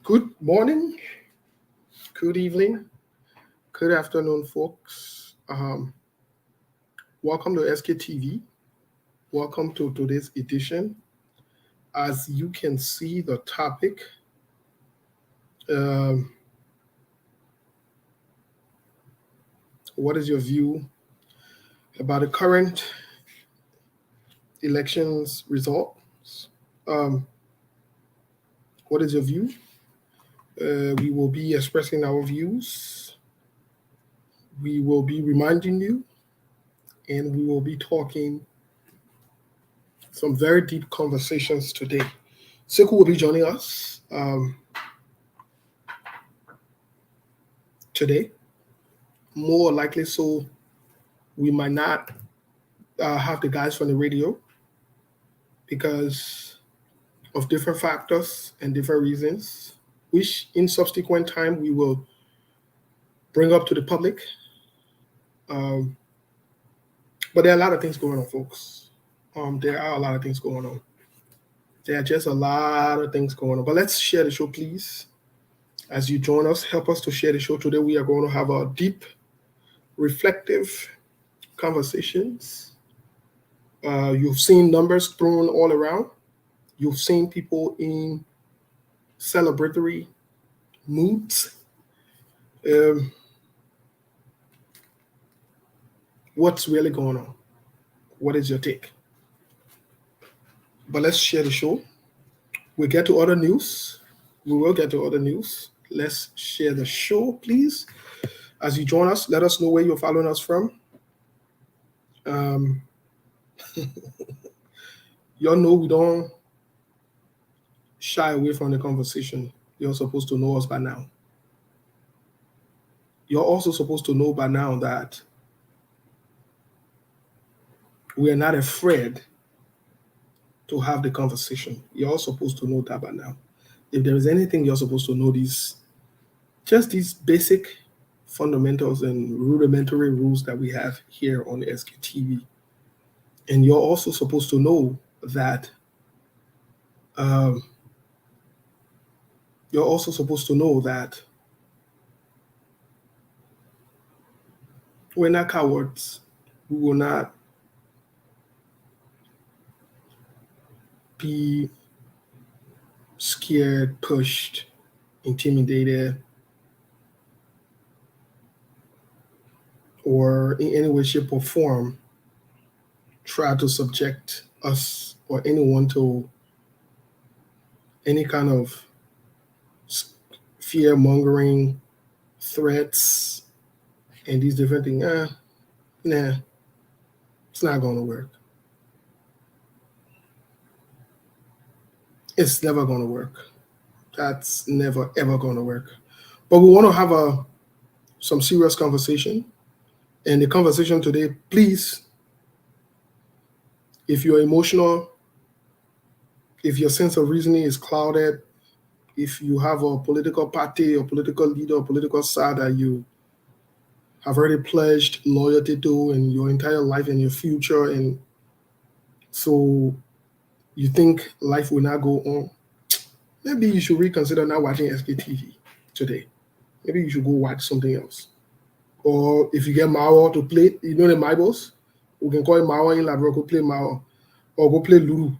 Good morning, good evening, good afternoon, folks. Welcome to SKTV. Welcome to today's edition. As you can see, the topic um, what is your view about the current elections results? Um, what is your view? We will be expressing our views. We will be reminding you, and we will be talking some very deep conversations today. Sekou will be joining us today. More likely, so we might not have the guys from the radio because of different factors and different reasons, which in subsequent time we will bring up to the public. Um, but there are a lot of things going on, folks. There are a lot of things going on. There are just a lot of things going on. But let's share the show, please. As you join us, help us to share the show today. We are going to have a deep, reflective conversations. You've seen numbers thrown all around. You've seen people in celebratory moods. Um, what's really going on? What is your take? But let's share the show. We'll get to other news. We will get to other news. Let's share the show, please. As you join us, let us know where you're following us from. Um, y'all know we don't shy away from the conversation. You're supposed to know us by now. You're also supposed to know by now that we are not afraid to have the conversation. You're supposed to know that by now. If there is anything you're supposed to know, these basic fundamentals and rudimentary rules that we have here on SQTV. And you're also supposed to know that you're also supposed to know that we're not cowards. We will not be scared, pushed, intimidated, or in any way, shape, or form try to subject us or anyone to any kind of fear mongering, threats, and these different things. Nah, it's not going to work. It's never going to work. That's never, ever going to work. But we want to have some serious conversation. And the conversation today, please, if you're emotional, if your sense of reasoning is clouded, if you have a political party or political leader or political side that you have already pledged loyalty to in your entire life and your future, and so you think life will not go on, maybe you should reconsider not watching SKTV today. Maybe you should go watch something else. Or if you get Mao to play, you know the marbles? We can call it Mao in Labrador, go play Mao. Or go play Lulu.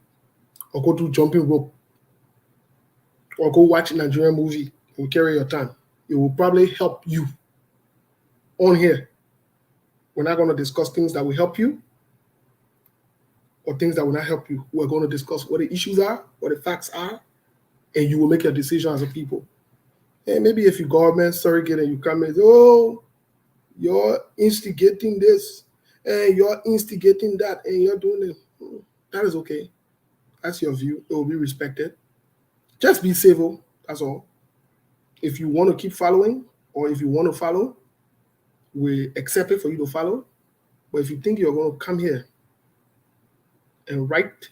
Or go to jumping rope. Or go watch a Nigerian movie and carry your time. It will probably help you on here. We're not going to discuss things that will help you or things that will not help you. We're going to discuss what the issues are, what the facts are, and you will make your decision as a people. And maybe if you government surrogate and you come and say, oh, you're instigating this and you're instigating that and you're doing it, that is okay. That's your view. It will be respected. Just be civil. That's all. If you want to keep following or if you want to follow, we accept it for you to follow. But if you think you're going to come here and write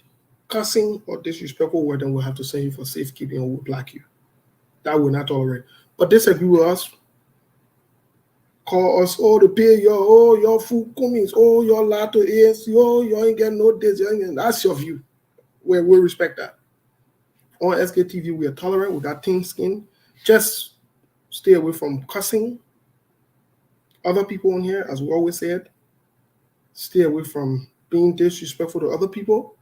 cussing or disrespectful word, then we'll have to send you for safekeeping and we'll block you. That will not tolerate. But disagree with us, call us, oh, the pay your food comings, oh, your lot to ANC, oh, you ain't getting no this, that's your view. We respect that. On SKTV, we are tolerant, we got thin skin, Just stay away from cussing other people in here, as we always said. Stay away from being disrespectful to other people,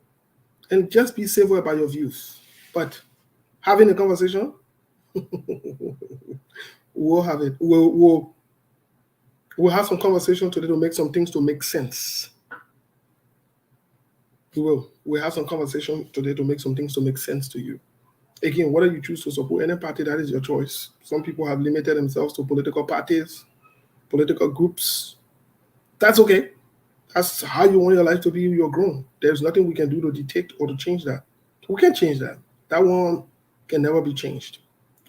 and just be civil about your views. But having a conversation, we'll have it. We'll have some conversation today to make some things to make sense. We will. We'll have some conversation today to make some things to make sense to you. Again, whether you choose to support any party, that is your choice. Some people have limited themselves to political parties, political groups. That's okay. That's how you want your life to be. You're grown. There's nothing we can do to dictate or to change that. We can't change that. That one can never be changed.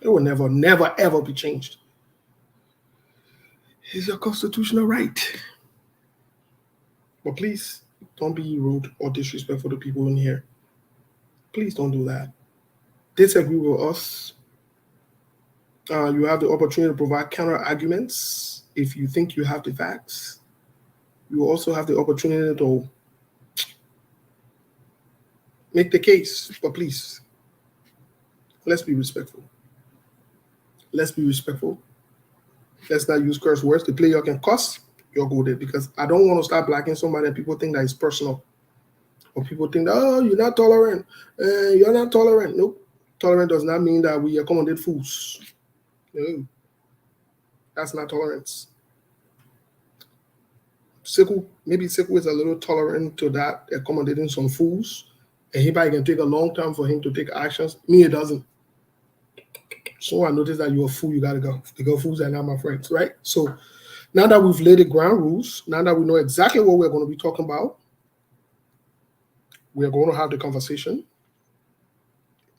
It will never, never, ever be changed. It's your constitutional right. But please don't be rude or disrespectful to people in here. Please don't do that. Disagree with us. You have the opportunity to provide counter arguments if you think you have the facts. You also have the opportunity to make the case. But please, let's be respectful. Let's be respectful. Let's not use curse words. The player can cuss, you'll go there, because I don't want to start blacking somebody and people think that it's personal. Or people think that, oh, you're not tolerant. You're not tolerant. Nope. Tolerant does not mean that we accommodate fools. No. That's not tolerance. Maybe Sekou is a little tolerant to that, accommodating some fools. And he probably can take a long time for him to take actions. Me, it doesn't. So I noticed that you're a fool, you gotta go. The girl fools are not my friends, right? So now that we've laid the ground rules, now that we know exactly what we're going to be talking about, we're going to have the conversation.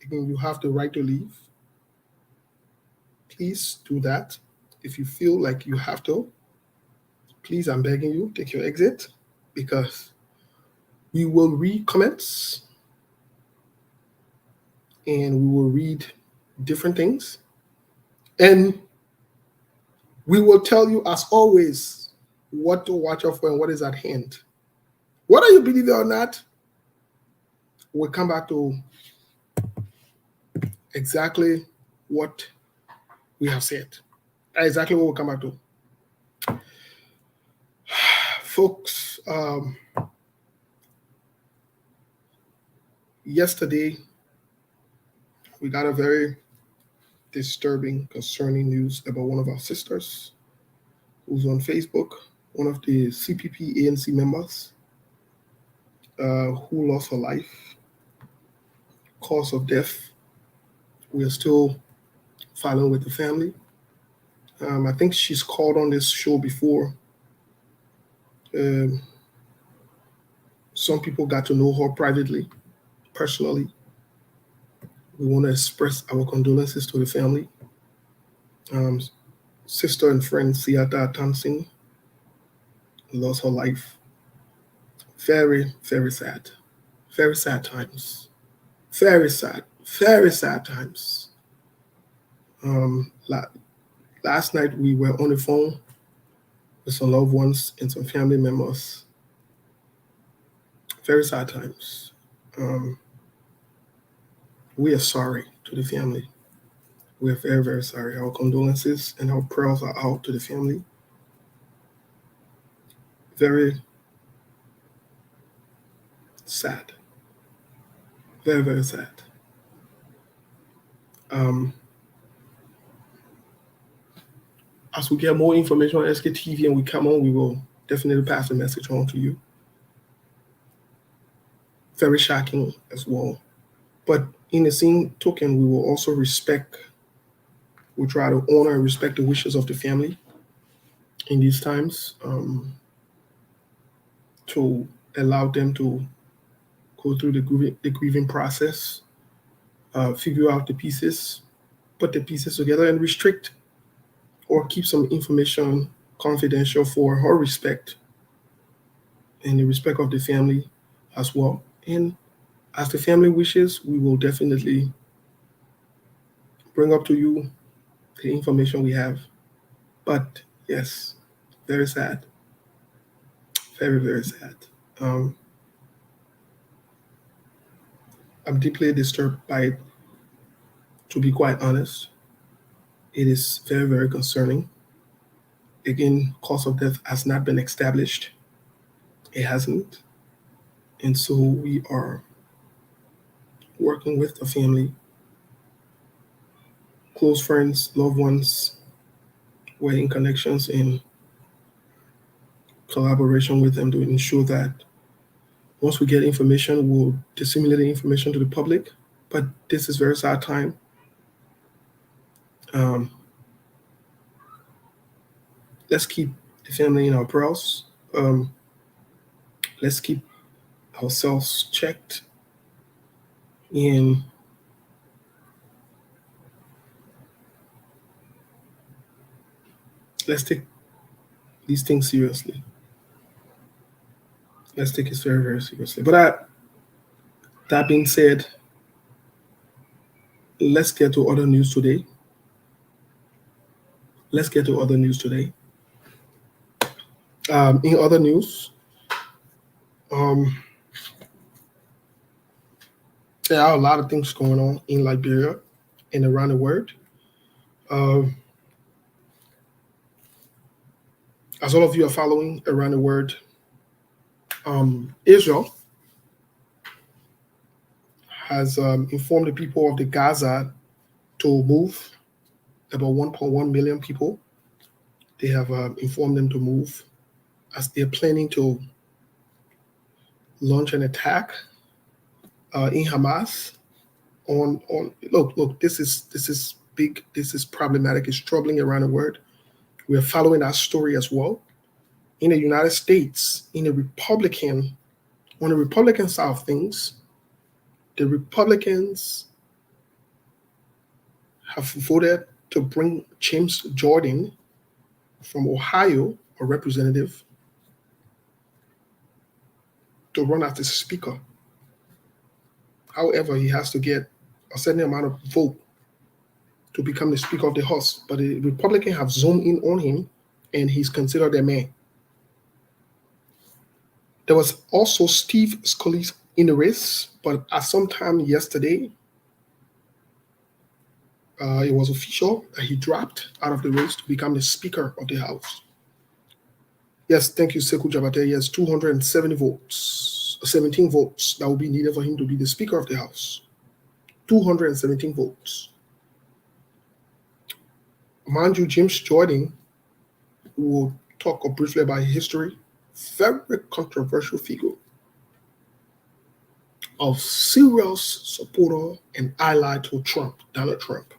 Again, you have the right to leave. Please do that. If you feel like you have to, please, I'm begging you, take your exit, because we will read comments and we will read different things. And we will tell you, as always, what to watch out for and what is at hand. Whether you believe it or not, we'll come back to exactly what we have said. Exactly what we'll come back to. Folks, yesterday we got a very disturbing, concerning news about one of our sisters who's on Facebook, one of the CPP ANC members who lost her life. Cause of death, we are still filing with the family. I think she's called on this show before. Some people got to know her privately, personally. We want to express our condolences to the family. Sister and friend Siata Tansin lost her life. Very, very sad. Very sad times. Very sad. Very sad times. Last night we were on the phone with some loved ones and some family members. Very sad times. We are sorry to the family. We are very, very sorry. Our condolences and our prayers are out to the family. Very sad. Very, very sad. As we get more information on SKTV and we come on, we will definitely pass the message on to you. Very shocking as well. But in the same token, we will also we try to honor and respect the wishes of the family in these times, to allow them to go through the grieving process, figure out the pieces, put the pieces together, and restrict or keep some information confidential for her respect and the respect of the family as well. And as the family wishes, we will definitely bring up to you the information we have. But yes, very sad. Very, very sad. I'm deeply disturbed by it, to be quite honest. It is very, very concerning. Again, cause of death has not been established. It hasn't. And so we are working with the family, close friends, loved ones. We're in connections in collaboration with them to ensure that once we get information, we'll disseminate the information to the public. But this is very sad time. Um, let's keep the family in our prayers. Let's keep ourselves checked, and let's take these things seriously. Let's take it very, very seriously. But that being said, let's get to other news today. Let's get to other news today. In other news, um, there are a lot of things going on in Liberia and around the world. Um, as all of you are following around the world, Israel has informed the people of the Gaza to move, about 1.1 million people. They have informed them to move as they're planning to launch an attack in Hamas on look, this is big, this is problematic, it's troubling around the world. We're following that story as well. In the United States, on the Republican side of things, the Republicans have voted to bring James Jordan from Ohio, a representative, to run as the speaker. However, he has to get a certain amount of vote to become the Speaker of the House. But the Republicans have zoomed in on him, and he's considered a man. There was also Steve Scalise in the race, but at some time yesterday, it was official that he dropped out of the race to become the Speaker of the House. Yes, thank you, Sekou Jabate. Yes, 270 votes, 17 votes that will be needed for him to be the Speaker of the House. 217 votes. Mind you, James Jordan will talk briefly about his history. Very controversial figure of serious supporter and ally to Trump, Donald Trump.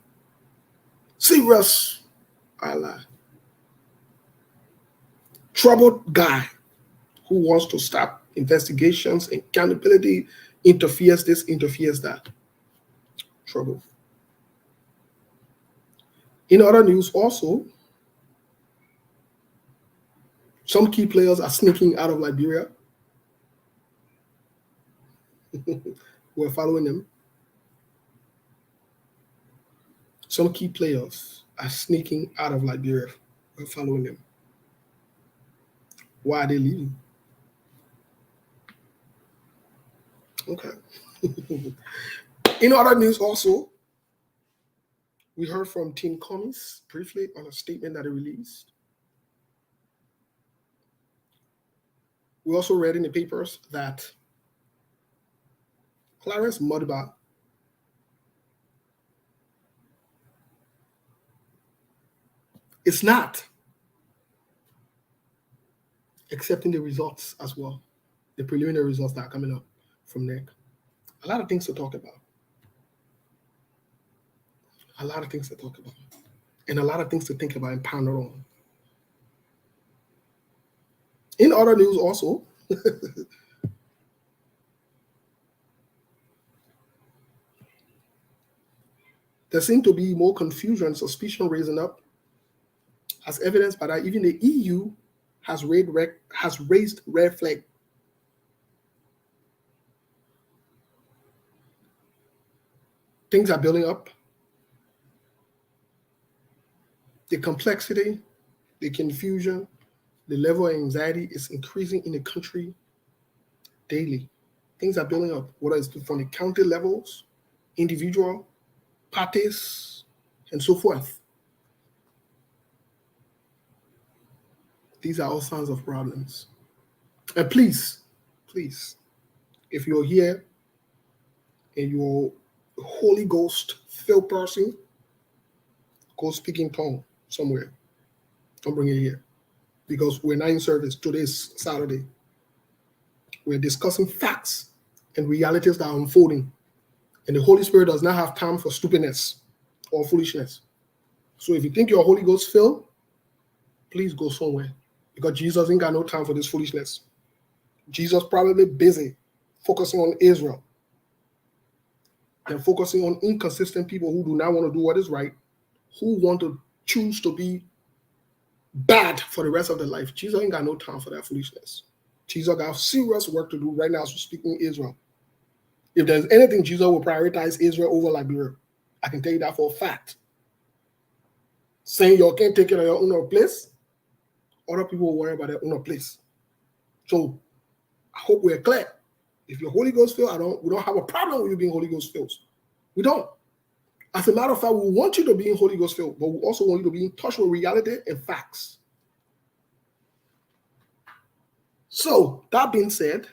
Serious ally. Troubled guy who wants to stop investigations, accountability, interferes this, interferes that. Trouble. In other news also, some key players are sneaking out of Liberia. We're following them. Some key players are sneaking out of Liberia. We're following them. Why are they leaving? Okay. In other news also, we heard from Tim Cummings briefly on a statement that he released. We also read in the papers that Clarence Modiba is not accepting the results as well, the preliminary results that are coming up from NEC. A lot of things to talk about. A lot of things to talk about. And a lot of things to think about and ponder on. In other news also, there seemed to be more confusion and suspicion raising up, as evidenced by that even the EU has raised red flag. Things are building up. The complexity, the confusion, the level of anxiety is increasing in the country daily. Things are building up, whether it's from the county levels, individual, parties, and so forth. These are all signs of problems. And please, if you're here and you're a Holy Ghost filled person, go speak in tongue somewhere. Don't bring it here. Because we're not in service. Today's Saturday. We're discussing facts and realities that are unfolding. And the Holy Spirit does not have time for stupidness or foolishness. So if you think you're Holy Ghost filled, please go somewhere. Because Jesus ain't got no time for this foolishness. Jesus probably busy focusing on Israel and focusing on inconsistent people who do not want to do what is right, who want to choose to be bad for the rest of their life. Jesus ain't got no time for that foolishness. Jesus got serious work to do right now as we're speaking Israel. If there's anything, Jesus will prioritize Israel over Liberia. I can tell you that for a fact. Saying you can't take care of your own place, other people will worry about their own place. So I hope we're clear. If you're Holy Ghost filled, we don't have a problem with you being Holy Ghost filled. We don't. As a matter of fact, we want you to be in Holy Ghost filled, but we also want you to be in touch with reality and facts. So that being said,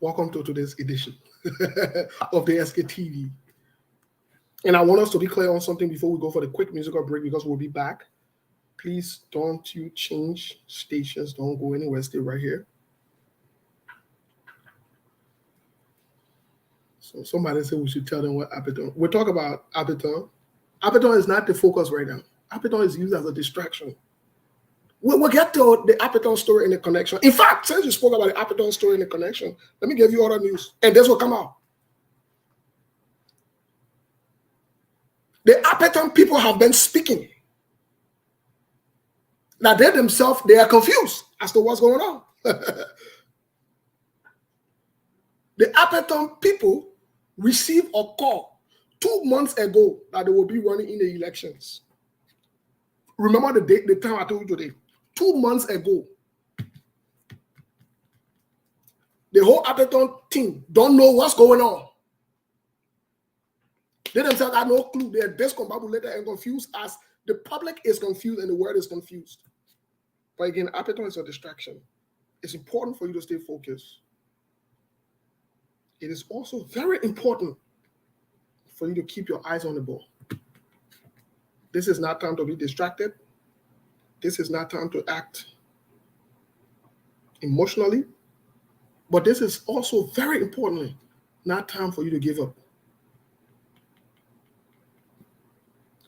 welcome to today's edition of the SKTV. And I want us to be clear on something before we go for the quick musical break, because we'll be back. Please don't you change stations. Don't go anywhere. Stay right here. So somebody said we should tell them what Apiton. We'll talk about Apiton. Apiton is not the focus right now. Apiton is used as a distraction. We'll get to the Apiton story in the connection. In fact, since you spoke about the Apiton story in the connection, let me give you other news. And this will come out. The Apiton people have been speaking. Now they themselves, they are confused as to what's going on. The Apiton people received a call 2 months ago that they will be running in the elections. Remember the date, the time I told you today. 2 months ago. The whole Apiton team don't know what's going on. They themselves have no clue. They are discombobulated and confused, as the public is confused and the world is confused. But again, Apiton is a distraction. It's important for you to stay focused. It is also very important for you to keep your eyes on the ball. This is not time to be distracted. This is not time to act emotionally. But this is also very importantly not time for you to give up.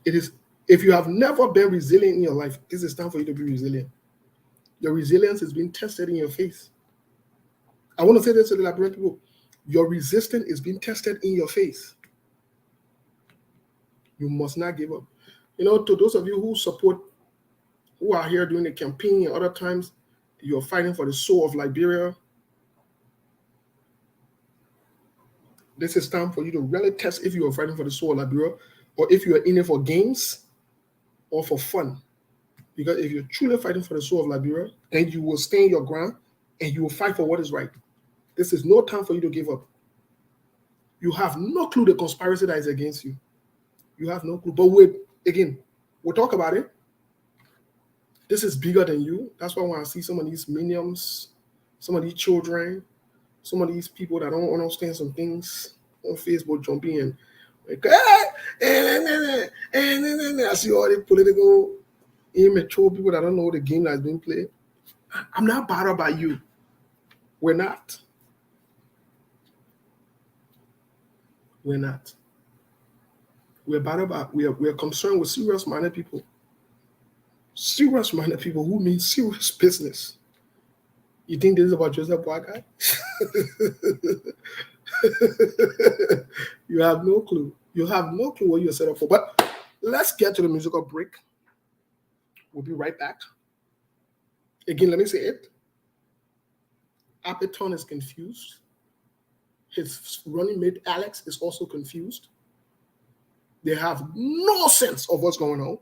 It is, if you have never been resilient in your life, this is time for you to be resilient. Your resilience is being tested in your face. I want to say this to the Liberian people. Your resistance is being tested in your face. You must not give up. You know, to those of you who support, who are here during the campaign and other times, you're fighting for the soul of Liberia. This is time for you to really test if you are fighting for the soul of Liberia, or if you are in it for games or for fun. Because if you're truly fighting for the soul of Liberia, then you will stand your ground and you will fight for what is right. This is no time for you to give up. You have no clue the conspiracy that is against you. You have no clue. But we'll talk about it. This is bigger than you. That's why when I see some of these minions, some of these children, some of these people that don't understand some things on Facebook jumping in. Like, I see all the political immature people that don't know the game that's being played. I'm not bothered by you. We're not. We're not. We're bothered by, we're concerned with serious-minded people. Serious-minded people who mean serious business. You think this is about Joseph Boakai? You have no clue. You have no clue what you're set up for. But let's get to the musical break. We'll be right back. Again, let me say it. Apiton is confused. His running mate, Alex, is also confused. They have no sense of what's going on.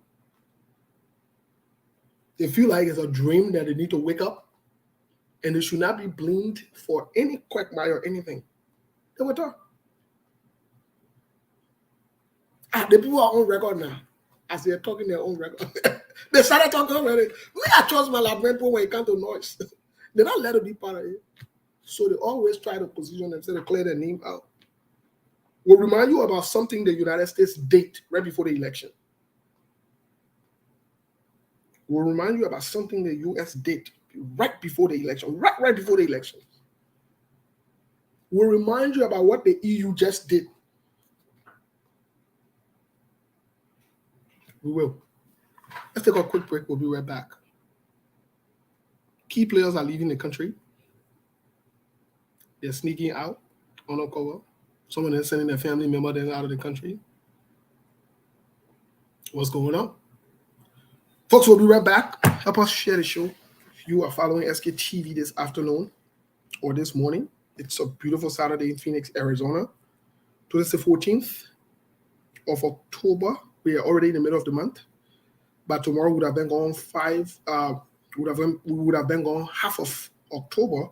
They feel like it's a dream that they need to wake up, and they should not be blamed for any quagmire or anything. They will talk. The people are on record now, as they're talking their own record. They started talking already. Me, I trust my Labrampo when it comes to noise. They don't let it be part of it. So they always try to position themselves to clear their name out. We'll remind you about something the United States did right before the election. We'll remind you about something the US did right before the election. Right before the election. We'll remind you about what the EU just did. We will. Let's take a quick break. We'll be right back. Key players are leaving the country. They're sneaking out on a cover. Someone is sending their family member out of the country. What's going on? Folks, we'll be right back. Help us share the show. If you are following SKTV this afternoon or this morning, it's a beautiful Saturday in Phoenix, Arizona. Today is the 14th of October. We are already in the middle of the month. But tomorrow would have been gone we would have been gone half of October.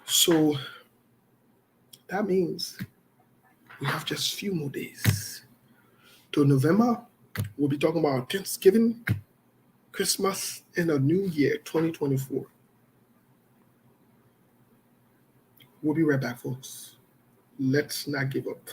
So that means we have just a few more days. To November, we'll be talking about Thanksgiving, Christmas, and a new year, 2024. We'll be right back, folks. Let's not give up.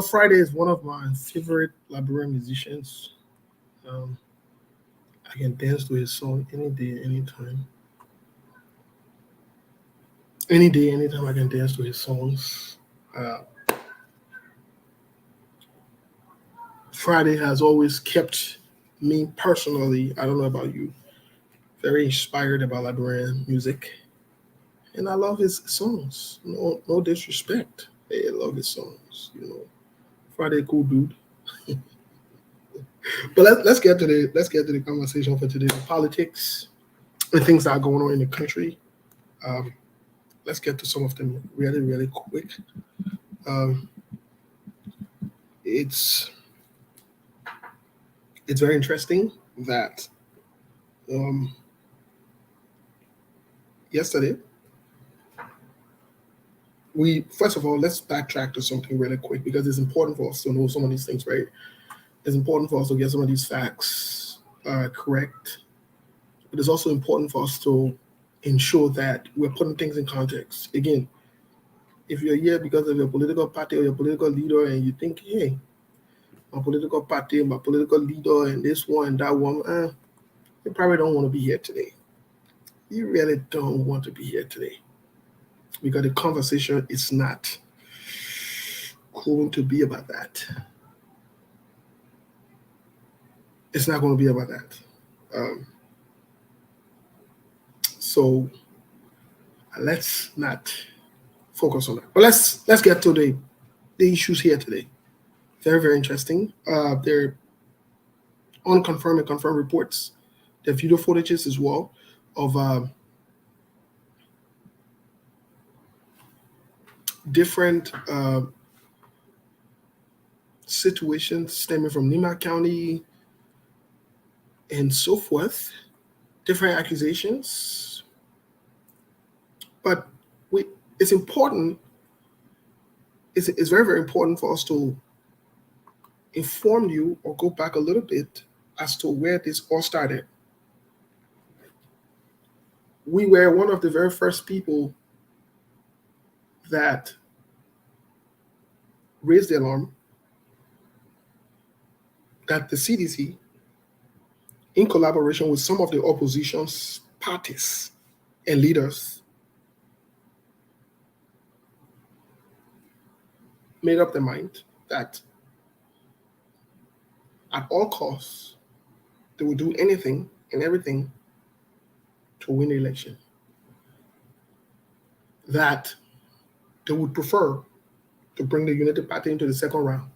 Friday is one of my favorite Liberian musicians. Um, I can dance to his song any day, anytime. Any day, anytime I can dance to his songs. Uh, Friday has always kept me personally, I don't know about you, very inspired about Liberian music. And I love his songs. No disrespect. I love his songs. Friday, cool dude. But let's get to the conversation for today. The politics and things that are going on in the country. Um, let's get to some of them really, really quick. Um, it's it's very interesting that um, yesterday we first of all let's backtrack to something really quick because it's important for us to know some of these things, right? It's important for us to get some of these facts correct. But it's also important for us to ensure that we're putting things in context. Again, if you're here because of your political party or your political leader and you think, hey, my political party, my political leader, and this one and that one, you probably don't want to be here today. You really don't want to be here today because the conversation is not going to be about that. It's not going to be about that. Um, so let's not focus on that. But let's get to the issues here today. Very, very interesting. They're unconfirmed and confirmed reports. The video footages as well of different situations stemming from Nima County and so forth, different accusations. But we, it's important, it's very, very important for us to inform you or go back a little bit as to where this all started. We were one of the very first people that raised the alarm that the CDC, in collaboration with some of the opposition's parties and leaders, made up their mind that at all costs, they would do anything and everything to win the election. That they would prefer to bring the United Party into the second round.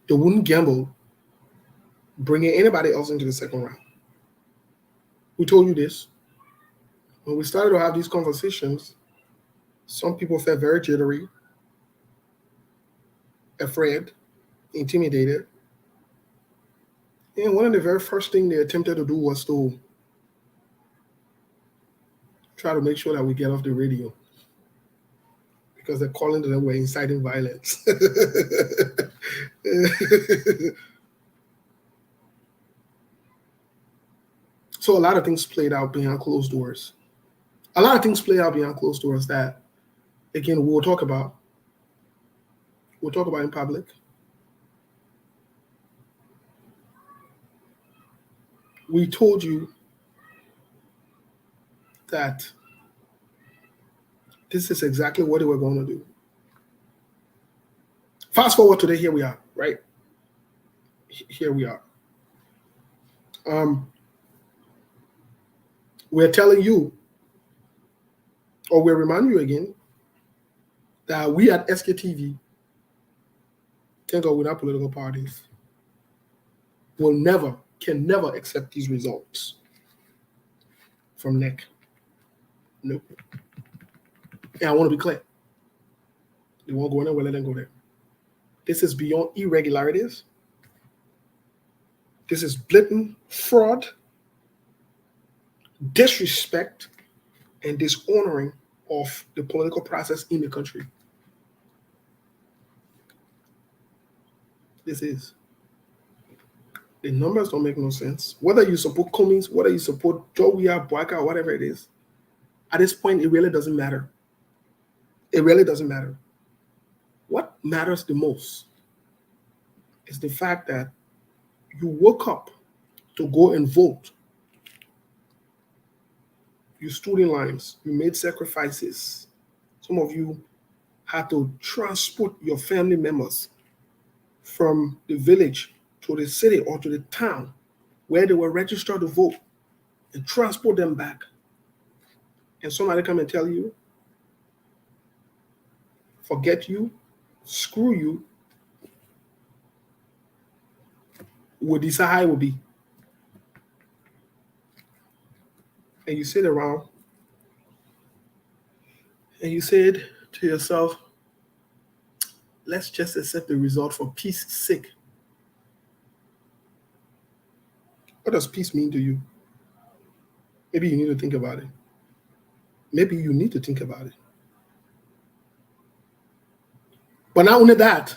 They wouldn't gamble bringing anybody else into the second round. We told you this. When we started to have these conversations, some people felt very jittery, afraid, intimidated. And one of the very first things they attempted to do was to try to make sure that we get off the radio because they're calling that we're inciting violence. So a lot of things played out behind closed doors. A lot of things played out behind closed doors that, again, we'll talk about. We'll talk about in public. We told you that this is exactly what they were going to do. Fast forward today, here we are, right? Here we are. We're telling you, or we'll remind you again, that we at SKTV, thank God we're not political parties, can never accept these results from NEC. Nope. And I want to be clear. They won't go in there, we'll let them go there. This is beyond irregularities. This is blatant fraud, disrespect, and dishonoring of the political process in the country. This is. The numbers don't make no sense. Whether you support Cummings, whether you support Joe Boyka, whatever it is, at this point, it really doesn't matter. It really doesn't matter. What matters the most is the fact that you woke up to go and vote. You stood in lines, you made sacrifices. Some of you had to transport your family members from the village to the city or to the town where they were registered to vote and transport them back. And somebody come and tell you, forget you, screw you, would decide how it would be. And you sit around and you said to yourself, let's just accept the result for peace sake. What does peace mean to you? Maybe you need to think about it. Maybe you need to think about it. But not only that,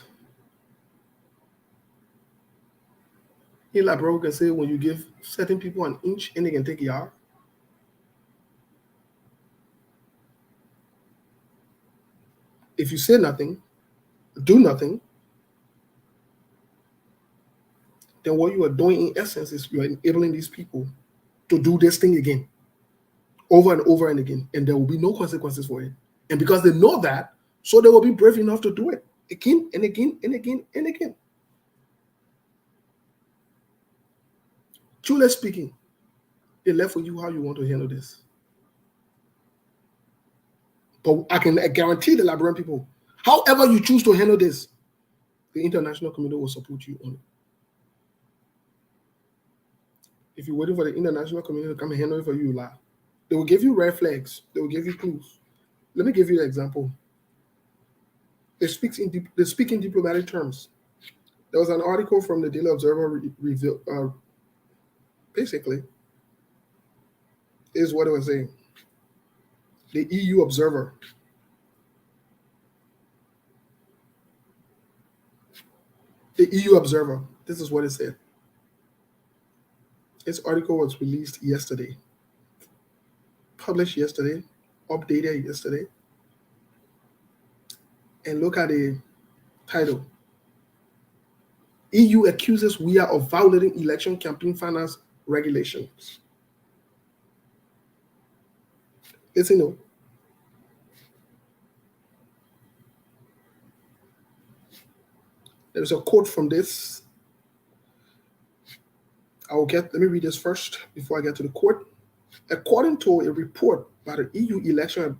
Eli Bro can say when you give certain people an inch and they can take a yard. If you say nothing, do nothing, then what you are doing in essence is you are enabling these people to do this thing again, over and over and again, and there will be no consequences for it. And because they know that, so they will be brave enough to do it again and again and again and again. Truly speaking, they left for you how you want to handle this. But I can guarantee the Liberian people, however you choose to handle this, the international community will support you on it. If you're waiting for the international community to come and handle it for you, lie. They will give you red flags. They will give you clues. Let me give you an example. They speak in diplomatic terms. There was an article from the Daily Observer basically, is what it was saying. The EU Observer. The EU Observer. This is what it said. This article was released yesterday, published yesterday, updated yesterday. And look at the title. EU accuses we are of violating election campaign finance regulations. Listen up. There's a quote from this. Let me read this first before I get to the quote. According to a report by the EU election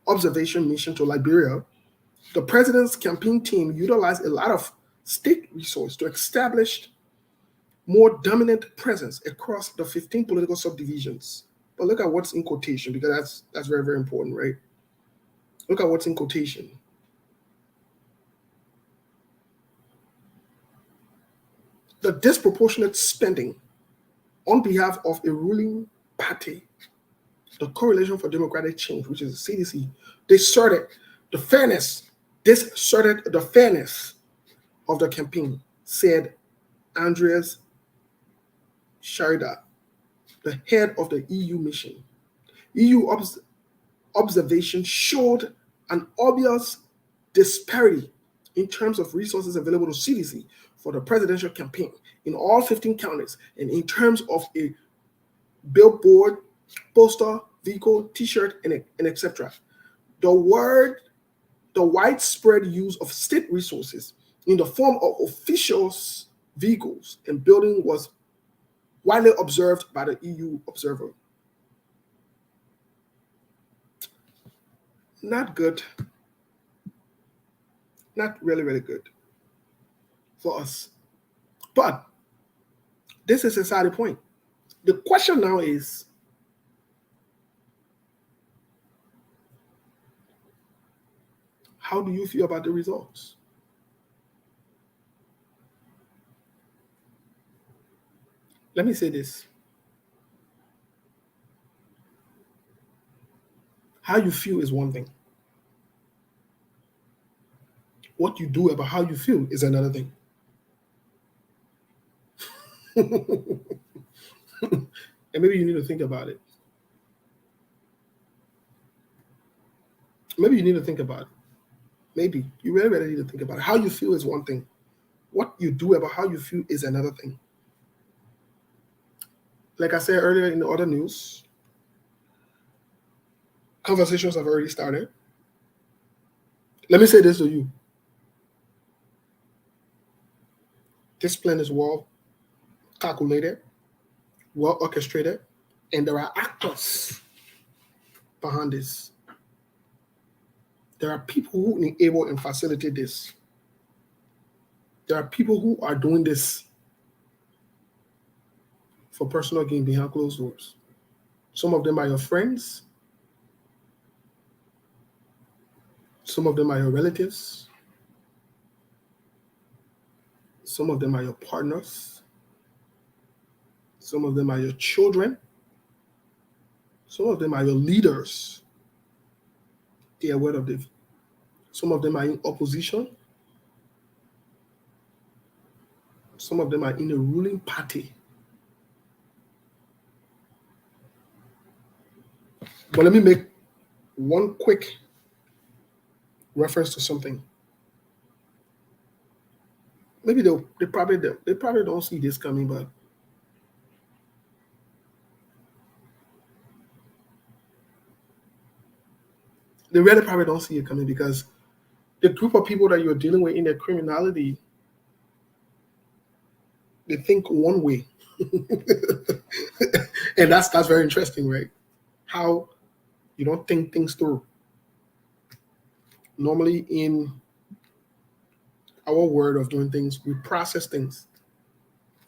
observation mission to Liberia, the president's campaign team utilized a lot of state resources to establish more dominant presence across the 15 political subdivisions. But look at what's in quotation, because that's very, very important, right? Look at what's in quotation. The disproportionate spending on behalf of a ruling party, the Correlation for Democratic Change, which is the CDC, this asserted the fairness of the campaign, said Andreas Schrader, the head of the EU mission. EU observation showed an obvious disparity in terms of resources available to CDC for the presidential campaign in all 15 counties, and in terms of a billboard, poster, vehicle, t-shirt, and etc. The widespread use of state resources in the form of officials' vehicles and building was widely observed by the EU observer. Not good. Not really, really good for us. But this is a side point. The question now is, how do you feel about the results? Let me say this. How you feel is one thing. What you do about how you feel is another thing. And maybe you need to think about it. Maybe you need to think about it. Maybe you really need to think about it. How you feel is one thing. What you do about how you feel is another thing. Like I said earlier in the other news, conversations have already started. Let me say this to you. This plan is well calculated, well orchestrated, and there are actors behind this. There are people who enable and facilitate this. There are people who are doing this for personal gain behind closed doors. Some of them are your friends. Some of them are your relatives. Some of them are your partners. Some of them are your children. Some of them are your leaders. They are aware of this. Some of them are in opposition. Some of them are in a ruling party. But let me make one quick reference to something. Maybe they probably don't see this coming, but they really probably don't see it coming because the group of people that you're dealing with in their criminality, they think one way. And that's very interesting, right? How you don't think things through. Normally in our word of doing things, we process things.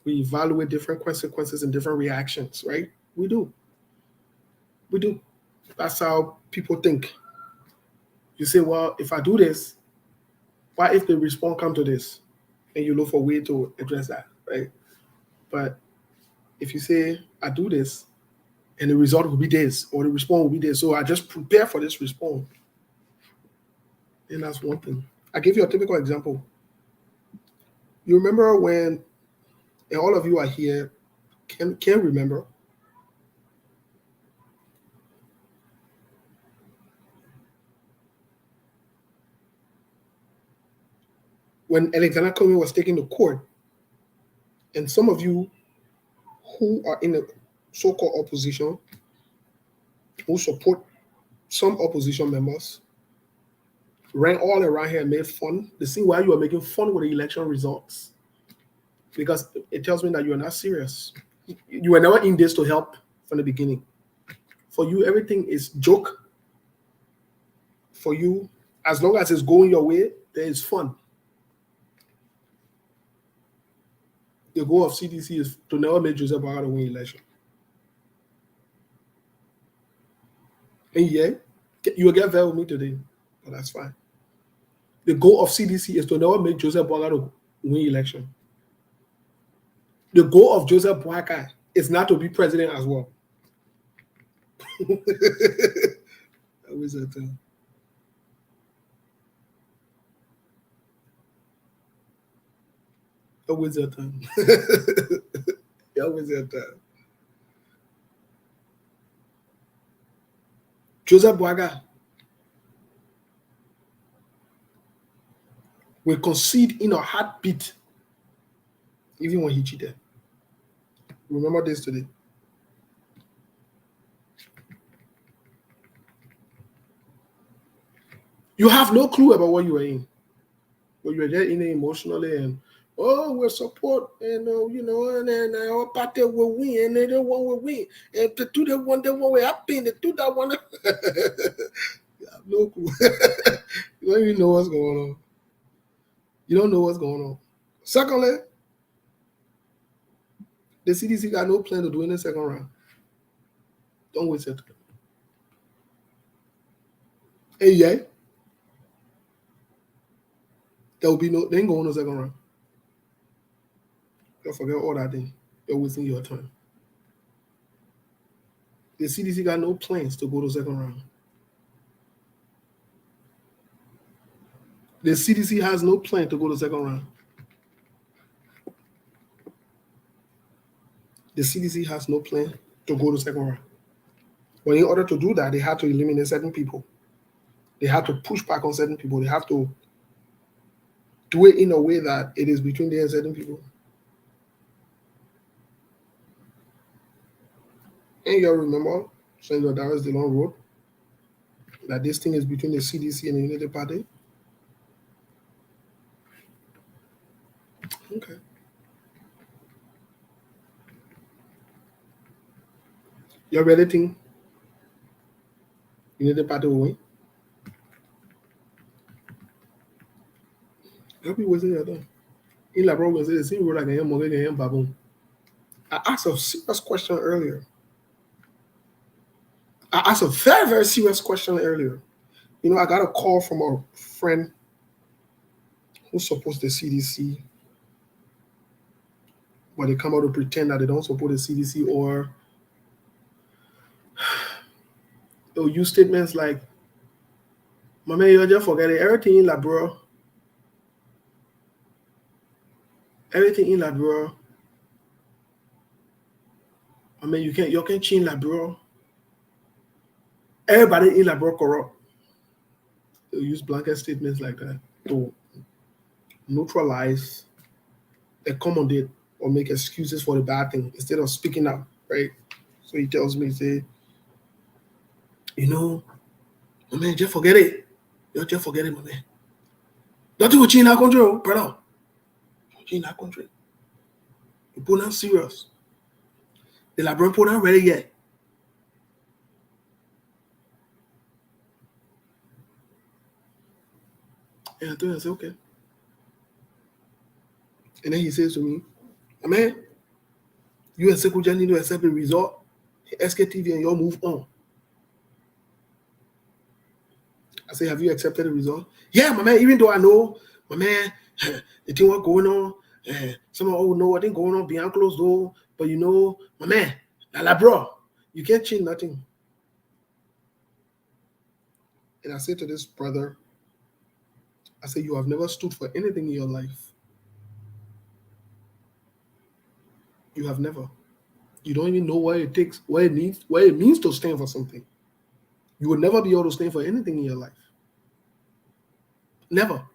We evaluate different consequences and different reactions, right? We do. We do. That's how people think. You say, well, if I do this, what if the response come to this? And you look for a way to address that, right? But if you say, I do this, and the result will be this, or the response will be this, so I just prepare for this response, then that's one thing. I give you a typical example. You remember when, and all of you are here, can remember, when Alexander Comey was taken to court, and some of you who are in the so-called opposition, who support some opposition members, ran all around here and made fun. They see why you are making fun with the election results. Because it tells me that you are not serious. You were never in this to help from the beginning. For you, everything is joke. For you, as long as it's going your way, there is fun. The goal of CDC is to never make Joseph Bogata win election. And yeah, you will get there with me today, but that's fine. The goal of CDC is to never make Joseph Bogata win election. The goal of Joseph Boakai is not to be president as well. That was it. That was it. That was it. Joseph Boakai will concede in a heartbeat, even when he cheated. Remember this today. You have no clue about what you are in. But you are there in it emotionally and we'll support and and then our party will win and the one will win. And to do the one will happen, to do that one. You have no clue. You don't even know what's going on. You don't know what's going on. Secondly, the CDC got no plan to do in the second round. Don't waste it. Hey, yeah. There will be they ain't going to the second round. Don't forget all that thing. You're wasting your time. The CDC got no plans to go to the second round. The CDC has no plan to go to the second round. The CDC has no plan to go to the second round. But in order to do that, they had to eliminate certain people. They have to push back on certain people. They have to do it in a way that it is between them and certain people. And you remember, Senator Darius DeLong wrote that this thing is between the CDC and the United Party. Okay. You really think United Party will win? You'll be wasting your time. In La Bro, the same road like I am, baboon. I asked a serious question earlier. I asked a very, very serious question earlier. You know, I got a call from a friend who supports the CDC, but they come out to pretend that they don't support the CDC, or they'll use statements like, "My man, you just forget it. Everything in La Bro. Everything in La Bro. I mean, you can't change La Bro. Everybody in La Bro corrupt." They'll use blanket statements like that to neutralize, accommodate, or make excuses for the bad thing instead of speaking out, right? So he tells me, say, "You know, my man, just forget it. You just forget it, my man. Nothing will change our country, brother. Change our country. You put on serious. The La Bro put on ready yet." And I told him, I said, "Okay." And then he says to me, "My man, you and Sekuja need to accept the result, SKTV, and you'll move on." I say, "Have you accepted the result?" "Yeah, my man, even though I know, my man, the thing what's going on, someone will know what thing going on behind closed door, but you know, my man, La Bro, you can't change nothing." And I say to this brother, I say, "You have never stood for anything in your life. You have never. You don't even know what it takes, what it means to stand for something. You will never be able to stand for anything in your life. Never.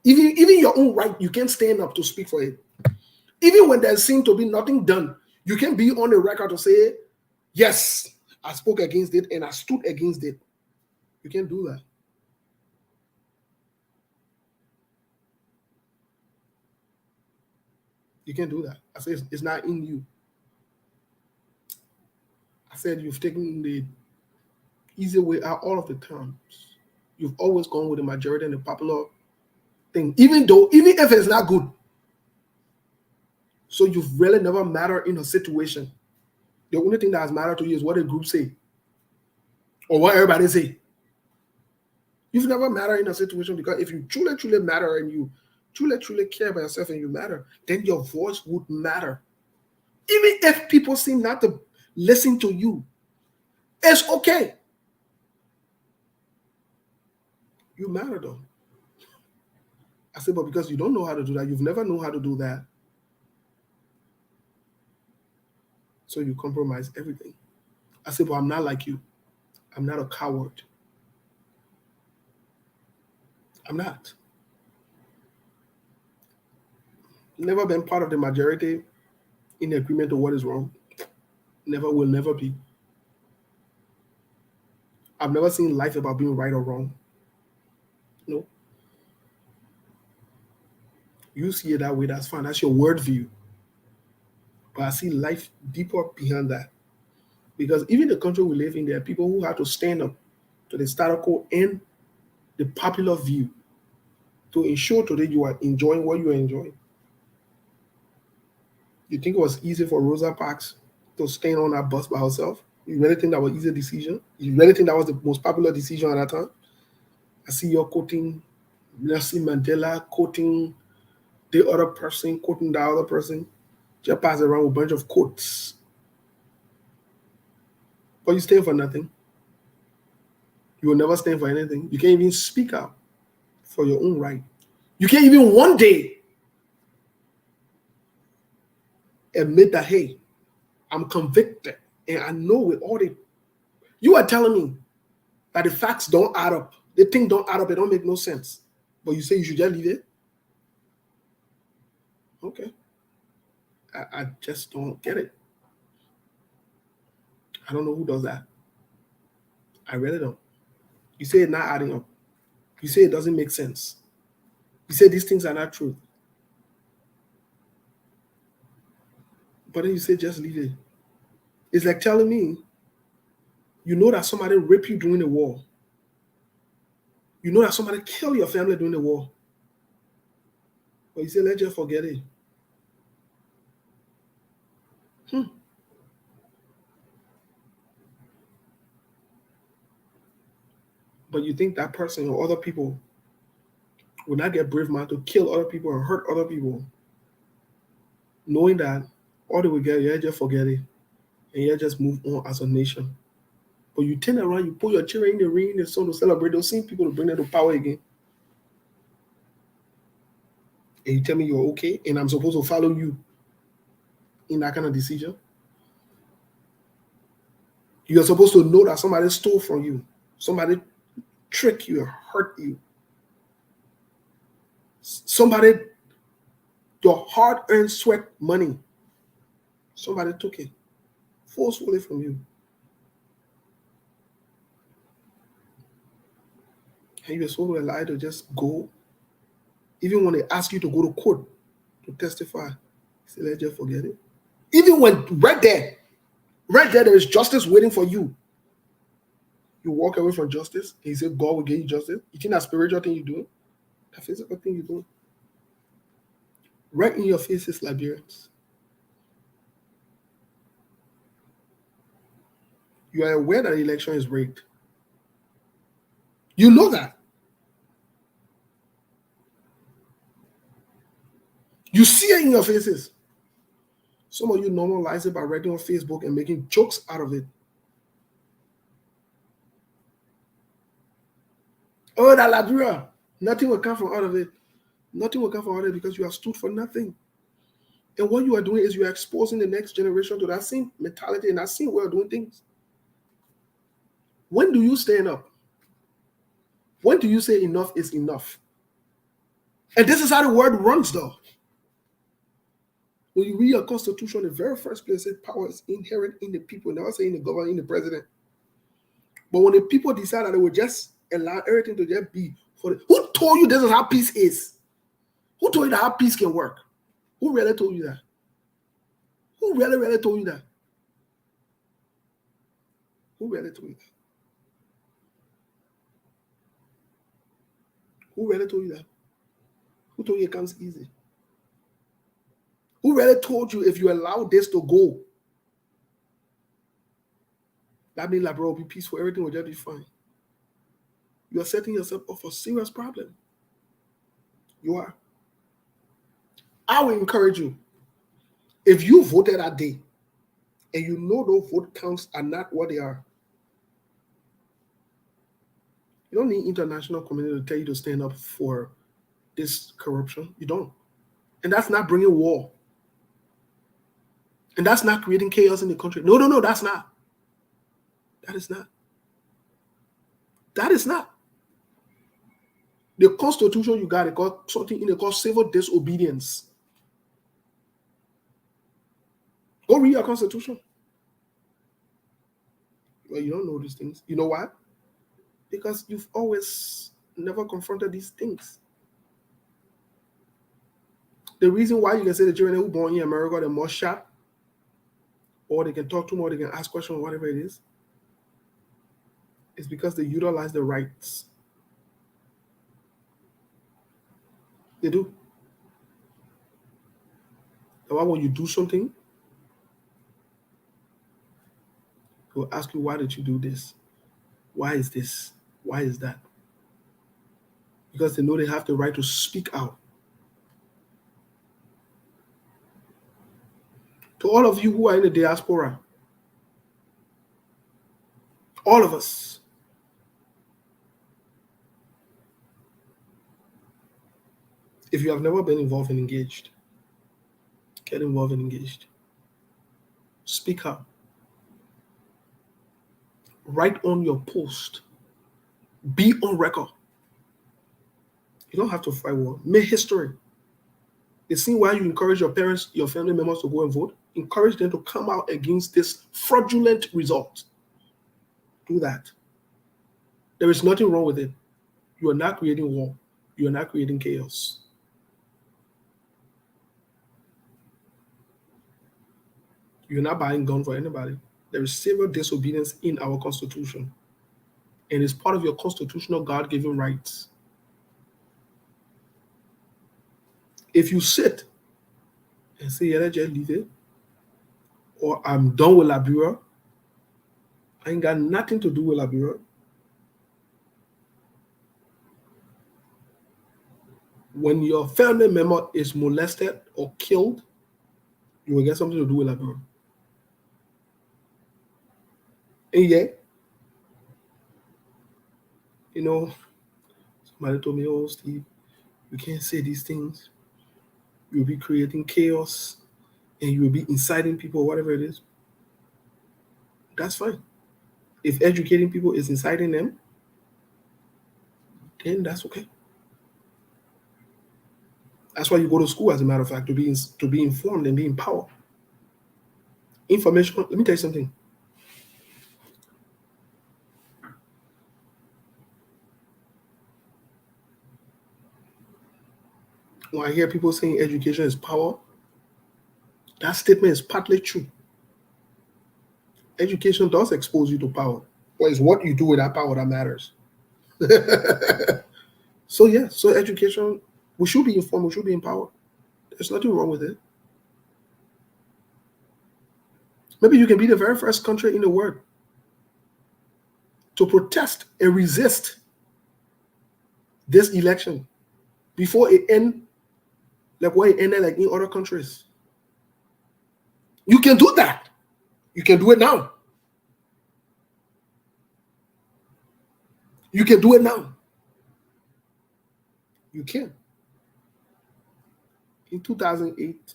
Even your own right, you can't stand up to speak for it. Even when there seems to be nothing done, you can be on the record to say, yes, I spoke against it and I stood against it. You can't do that. You can't do that. I said, it's not in you. I said, you've taken the easy way out all of the times. You've always gone with the majority and the popular thing, even if it's not good. So you've really never mattered in a situation. The only thing that has mattered to you is what a group say or what everybody say. You've never mattered in a situation, because if you truly, truly matter and you truly, truly care about yourself and you matter, then your voice would matter. Even if people seem not to listen to you, it's okay. You matter though. I said, but because you don't know how to do that, you've never known how to do that, so you compromise everything. I said, but I'm not like you. I'm not a coward. I'm not. Never been part of the majority in agreement to what is wrong. Never will never be. I've never seen life about being right or wrong. No. You see it that way, that's fine. That's your worldview. But I see life deeper behind that. Because even the country we live in, there are people who have to stand up to the status quo and the popular view to ensure today you are enjoying what you are enjoying. You think it was easy for Rosa Parks to stand on that bus by herself? You really think that was an easy decision? You really think that was the most popular decision at that time? I see you're quoting Nelson Mandela, quoting the other person, quoting the other person. Just pass around with a bunch of quotes. But you stand for nothing. You will never stand for anything. You can't even speak out for your own right. You can't even one day admit that, hey, I'm convicted and I know with all the... You are telling me that the facts don't add up. The thing don't add up. It don't make no sense. But you say you should just leave it? Okay. I just don't get it. I don't know who does that. I really don't. You say it's not adding up. You say it doesn't make sense. You say these things are not true. But then you say just leave it. It's like telling me, you know that somebody raped you during the war. You know that somebody killed your family during the war. But you say, let's just forget it. But you think that person or other people will not get brave man to kill other people and hurt other people, knowing that all they will get, yeah, just forget it. And yeah, just move on as a nation. But you turn around, you put your children in the ring, the sun to celebrate those same people to bring them to power again. And you tell me you're okay, and I'm supposed to follow you in that kind of decision. You're supposed to know that somebody stole from you, somebody tricked you, hurt you. Somebody, your hard-earned sweat money, somebody took it forcefully from you. And you're supposed to allow to just go. Even when they ask you to go to court to testify, say, let's just forget it. Even when right there, there is justice waiting for you. You walk away from justice, and you say, God will give you justice. You think that spiritual thing you're doing? That physical thing you're doing? Right in your faces, Liberians. You are aware that the election is rigged. You know that. You see it in your faces. Some of you normalize it by writing on Facebook and making jokes out of it. Oh, that Liberia. Nothing will come from out of it. Nothing will come from out of it because you have stood for nothing. And what you are doing is you are exposing the next generation to that same mentality and that same way of doing things. When do you stand up? When do you say enough is enough? And this is how the word runs, though. When you read your constitution, the very first place it says power is inherent in the people. Never say in the government, in the president. But when the people decide that they will just allow everything to just be for the, who told you this is how peace is? Who told you that how peace can work? Who really told you that? Who really told you that? Who really told you that? Who really told you that? Who told you it comes easy? Who really told you if you allow this to go, that means Liberia will be peaceful, everything will just be fine? You are setting yourself up for a serious problem. You are. I will encourage you. If you voted that day and you know those vote counts are not what they are, you don't need international community to tell you to stand up for this corruption. You don't. And that's not bringing war. And that's not creating chaos in the country. No, that's not. That is not. That is not. The Constitution you got, it got something in it called civil disobedience. Go read your Constitution. Well, you don't know these things. You know why? Because you've always never confronted these things. The reason why you can say the children who are born in America, they're more sharp, or they can talk to more, they can ask questions, whatever it is because they utilize the rights. They do. And why when you do something, they'll ask you, why did you do this? Why is this? Why is that? Because they know they have the right to speak out. To all of you who are in the diaspora, all of us, if you have never been involved and engaged, get involved and engaged. Speak up. Write on your post. Be on record. You don't have to fight war. Make history. You see why you encourage your parents, your family members to go and vote? Encourage them to come out against this fraudulent result. Do that. There is nothing wrong with it. You are not creating war. You are not creating chaos. You're not buying gun for anybody. There is civil disobedience in our Constitution. And it's part of your constitutional God-given rights. If you sit and say, yeah, just leave it, or I'm done with Liberia, I ain't got nothing to do with Liberia. When your family member is molested or killed, you will get something to do with Liberia. And yet, you know, somebody told me, oh, Steve, you can't say these things. You'll be creating chaos and you will be inciting people, whatever it is. That's fine. If educating people is inciting them, then that's okay. That's why you go to school, as a matter of fact, to be informed and be empowered. Information, let me tell you something. When I hear people saying education is power, that statement is partly true. Education does expose you to power, but it's what you do with that power that matters. So education, we should be informed, we should be empowered. There's nothing wrong with it. Maybe you can be the very first country in the world to protest and resist this election before it ends like what it ended like in other countries. You can do that. You can do it now. You can do it now. You can. In 2008,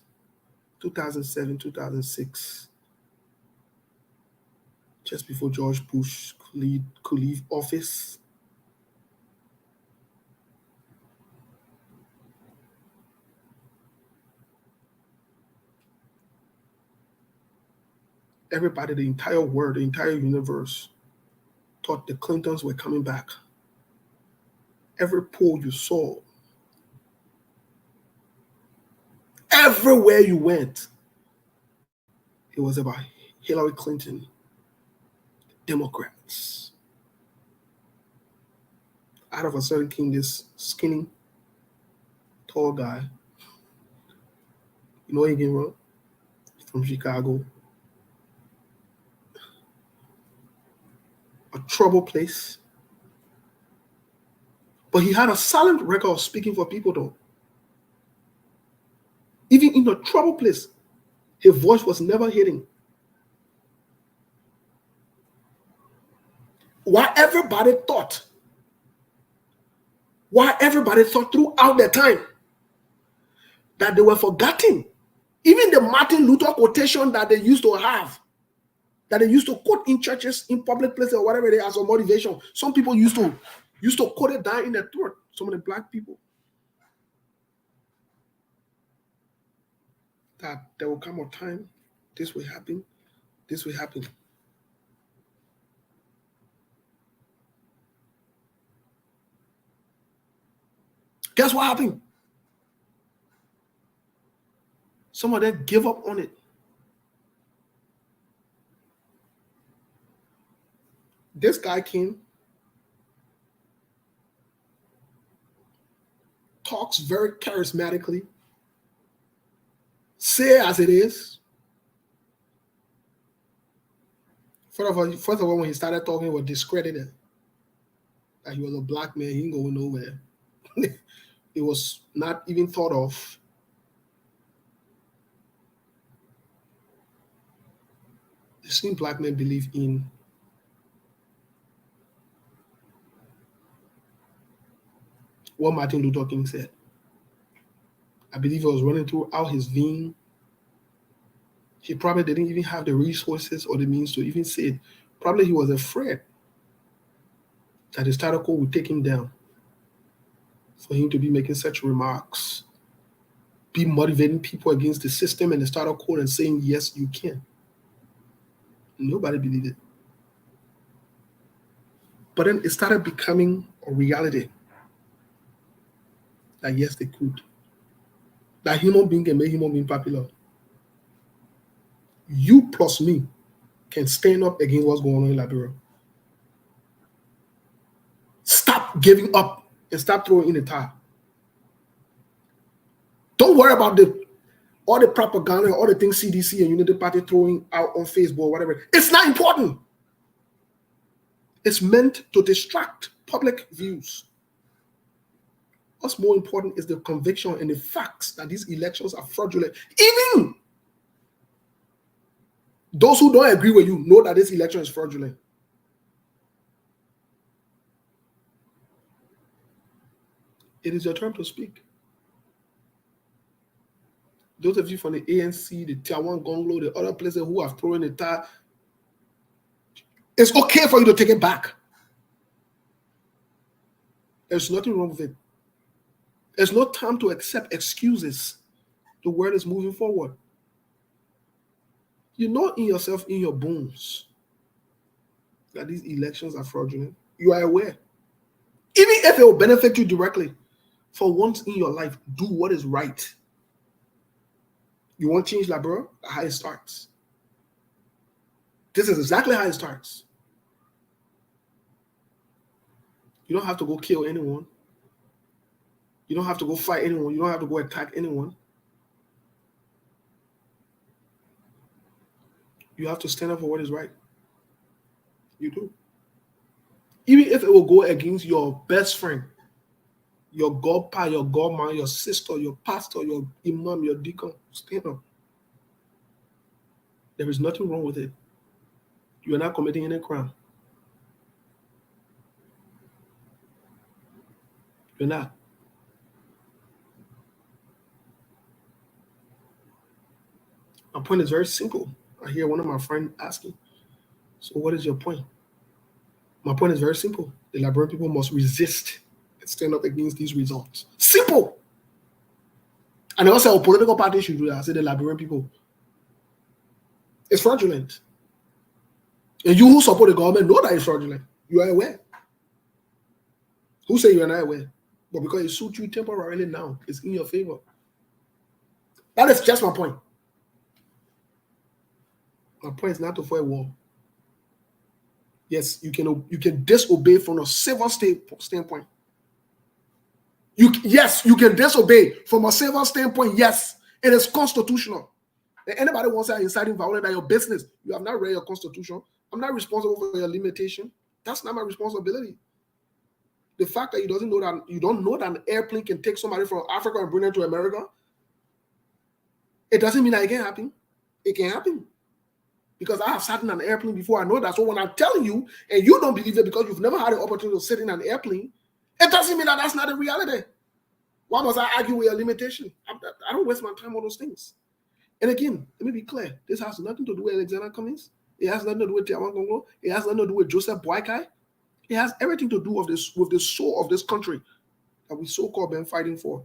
2007, 2006, just before George Bush could leave office, everybody, the entire world, the entire universe thought the Clintons were coming back. Every poll you saw, everywhere you went, it was about Hillary Clinton, Democrats. Out of a certain king, this skinny, tall guy, you know what he can run? From Chicago. A trouble place. But he had a solid record of speaking for people, though. Even in a trouble place, his voice was never hitting. Why everybody thought throughout the time that they were forgotten. Even the Martin Luther quotation that they used to have, that they used to quote in churches, in public places, or whatever it is as a motivation. Some people used to quote it down in their throat, some of the black people. That there will come a time, this will happen, this will happen. Guess what happened? Some of them give up on it. This guy came, talks very charismatically, say as it is. First of all, when he started talking, he was discredited. That he was a black man, he ain't going nowhere. It was not even thought of. The same black men believe in what Martin Luther King said. I believe it was running throughout his vein. He probably didn't even have the resources or the means to even say it. Probably he was afraid that the status quo will take him down for him to be making such remarks, be motivating people against the system and the status quo and saying, yes, you can. Nobody believed it. But then it started becoming a reality that yes, they could. That human being can make human being popular. You plus me can stand up against what's going on in Liberia. Stop giving up and stop throwing in the towel. Don't worry about all the propaganda, all the things CDC and Unity Party throwing out on Facebook or whatever. It's not important. It's meant to distract public views. What's more important is the conviction and the facts that these elections are fraudulent. Even those who don't agree with you know that this election is fraudulent. It is your turn to speak. Those of you from the ANC, the Tiawan Gonglo, the other places who have thrown the towel, it's okay for you to take it back. There's nothing wrong with it. There's no time to accept excuses. The world is moving forward. You know in yourself, in your bones, that these elections are fraudulent. You are aware. Even if it will benefit you directly, for once in your life, do what is right. You want change, Liberia? How it starts. This is exactly how it starts. You don't have to go kill anyone. You don't have to go fight anyone. You don't have to go attack anyone. You have to stand up for what is right. You do. Even if it will go against your best friend, your godpa, your godma, your sister, your pastor, your imam, your deacon, stand up. There is nothing wrong with it. You are not committing any crime. You're not. My point is very simple. I hear one of my friends asking, so what is your point? My point is very simple. The Liberian people must resist and stand up against these results. Simple. And also, our political parties should do that. I say the Liberian people. It's fraudulent. And you who support the government know that it's fraudulent. You are aware. Who say you are not aware? But because it suits you temporarily now, it's in your favor. That is just my point. My point is not to fight war. Yes, you can disobey from a civil standpoint. Yes, you can disobey from a civil standpoint. Yes, it is constitutional. And anybody wants to inciting violence, that your business. You have not read your constitution. I'm not responsible for your limitation. That's not my responsibility. The fact that you don't know that an airplane can take somebody from Africa and bring them to America, it doesn't mean that it can happen. It can happen. Because I have sat in an airplane before, I know that. So when I'm telling you, and you don't believe it because you've never had the opportunity to sit in an airplane, it doesn't mean that that's not a reality. Why must I argue with a limitation? I don't waste my time on those things. And again, let me be clear. This has nothing to do with Alexander Cummings. It has nothing to do with Tiawan Congo. It has nothing to do with Joseph Boakai. It has everything to do with the soul of this country that we so-called been fighting for.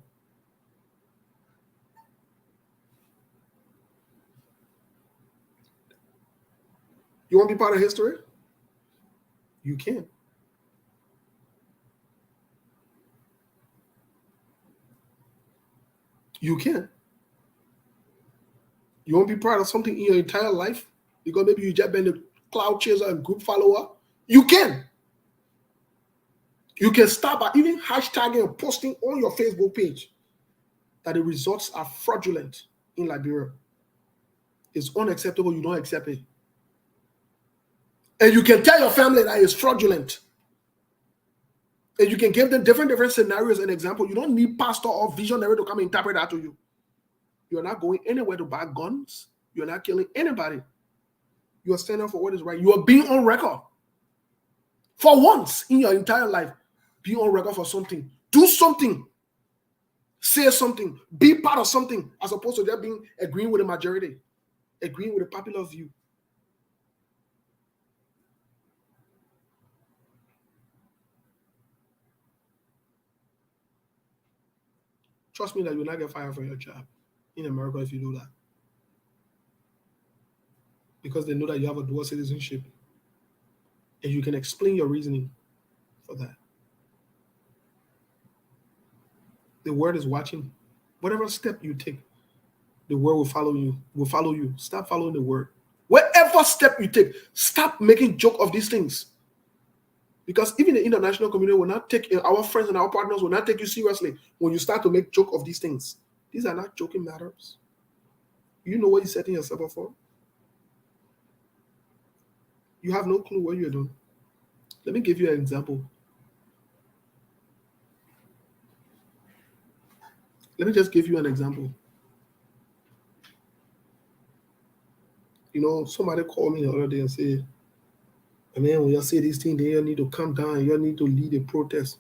You want to be part of history? You can. You can. You want to be part of something in your entire life? Because maybe you just been a cloud chaser and group follower? You can. You can start by even hashtagging and posting on your Facebook page that the results are fraudulent in Liberia. It's unacceptable. You don't accept it. And you can tell your family that it's fraudulent. And you can give them different scenarios and examples. You don't need pastor or visionary to come and interpret that to you. You're not going anywhere to buy guns. You're not killing anybody. You are standing up for what is right. You are being on record. For once in your entire life, be on record for something. Do something. Say something. Be part of something as opposed to just agreeing with the majority, agreeing with the popular view. Trust me that you will not get fired from your job in America if you do that. Because they know that you have a dual citizenship and you can explain your reasoning for that. The word is watching. Whatever step you take, the word will follow you. Will follow you. Stop following the word. Whatever step you take, stop making joke of these things. Because even the international community will not take, our friends and our partners will not take you seriously when you start to make joke of these things. These are not joking matters. You know what you're setting yourself up for. You have no clue what you're doing. Let me give you an example. Let me just give you an example. You know, somebody called me the other day and said, man, when you say these things, then you need to calm down. You need to lead a protest.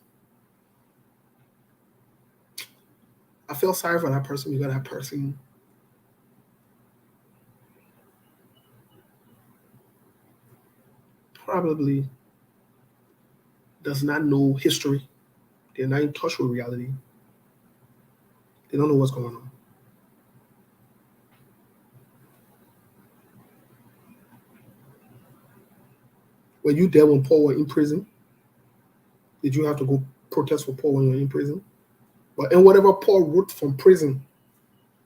I felt sorry for that person because that person probably does not know history. They're not in touch with reality. They don't know what's going on. Were you there when Paul was in prison? Did you have to go protest for Paul when you were in prison? But in whatever Paul wrote from prison,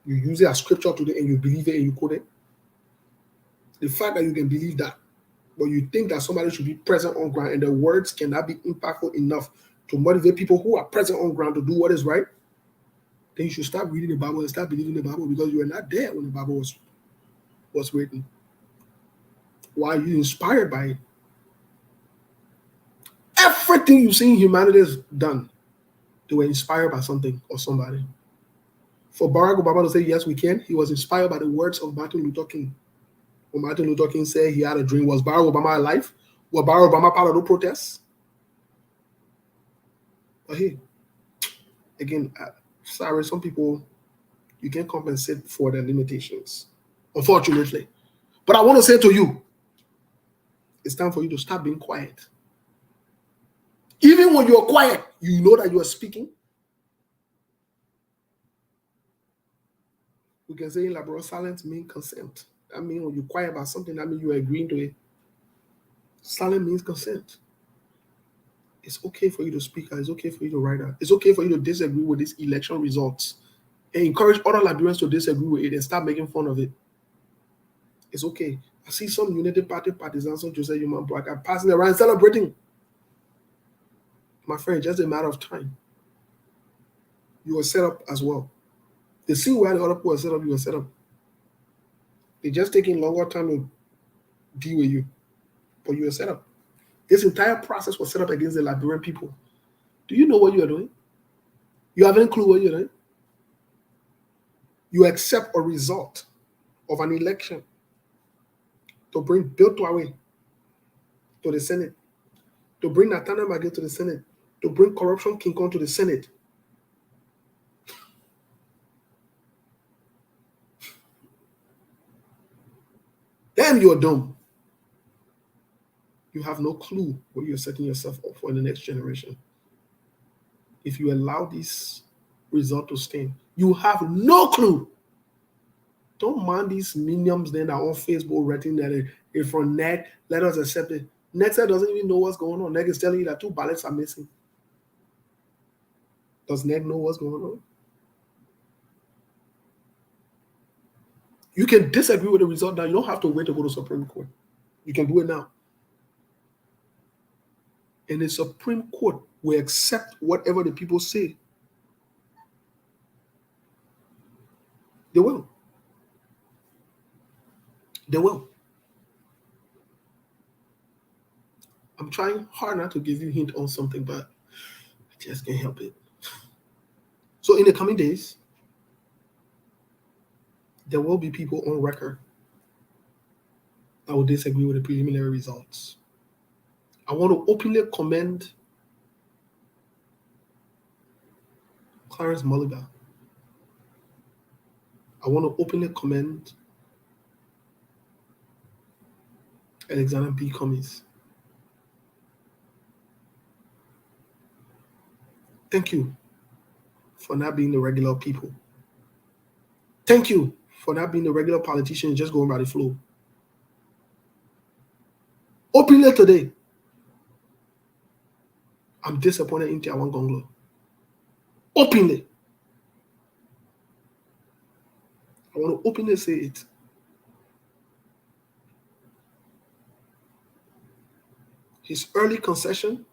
you use it as scripture today and you believe it and you quote it. The fact that you can believe that, but you think that somebody should be present on ground and the words cannot be impactful enough to motivate people who are present on ground to do what is right, then you should start reading the Bible and start believing the Bible because you were not there when the Bible was written. Why are you inspired by it? Everything you see in humanity is done. They were inspired by something or somebody. For Barack Obama to say, yes, we can, he was inspired by the words of Martin Luther King. When Martin Luther King said he had a dream, was Barack Obama alive? Was Barack Obama part of the protests? But hey, again, sorry, some people, you can't compensate for their limitations, unfortunately. But I want to say to you, it's time for you to stop being quiet. Even when you're quiet, you know that you are speaking. We can say in liberal silence means consent. That means when you're quiet about something, that means you're agreeing to it. Silence means consent. It's okay for you to speak out. It's okay for you to write out. It's okay for you to disagree with these election results and encourage other Liberians to disagree with it and start making fun of it. It's okay. I see some Unity Party partisans of Joseph Human Black are passing around celebrating. My friend, just a matter of time. You were set up as well. They see where the other people are set up, you were set up. They're just taking longer time to deal with you. But you were set up. This entire process was set up against the Liberian people. Do you know what you are doing? You haven't a clue what you're doing. You accept a result of an election to bring Bill Tuawe to the Senate, to bring Nathaniel Magid to the Senate, to bring Corruption King Kong to the Senate. Damn, you're dumb. You have no clue what you're setting yourself up for in the next generation. If you allow this result to stand, you have no clue. Don't mind these minions then that are on Facebook writing that if from NEC, let us accept it. NEC doesn't even know what's going on. NEC is telling you that 2 ballots are missing. Does NEC know what's going on? You can disagree with the result now. You don't have to wait to go to Supreme Court. You can do it now. And the Supreme Court will accept whatever the people say. They will. They will. I'm trying hard not to give you a hint on something, but I just can't help it. So in the coming days, there will be people on record that will disagree with the preliminary results. I want to openly commend Clarence Mulligan. I want to openly commend Alexander B. Cummings. Thank you for not being the regular people. Thank you for not being the regular politician just going by the flow. Openly today, I'm disappointed in Tiawan Gonglo. Openly. I want to openly say it. His early concession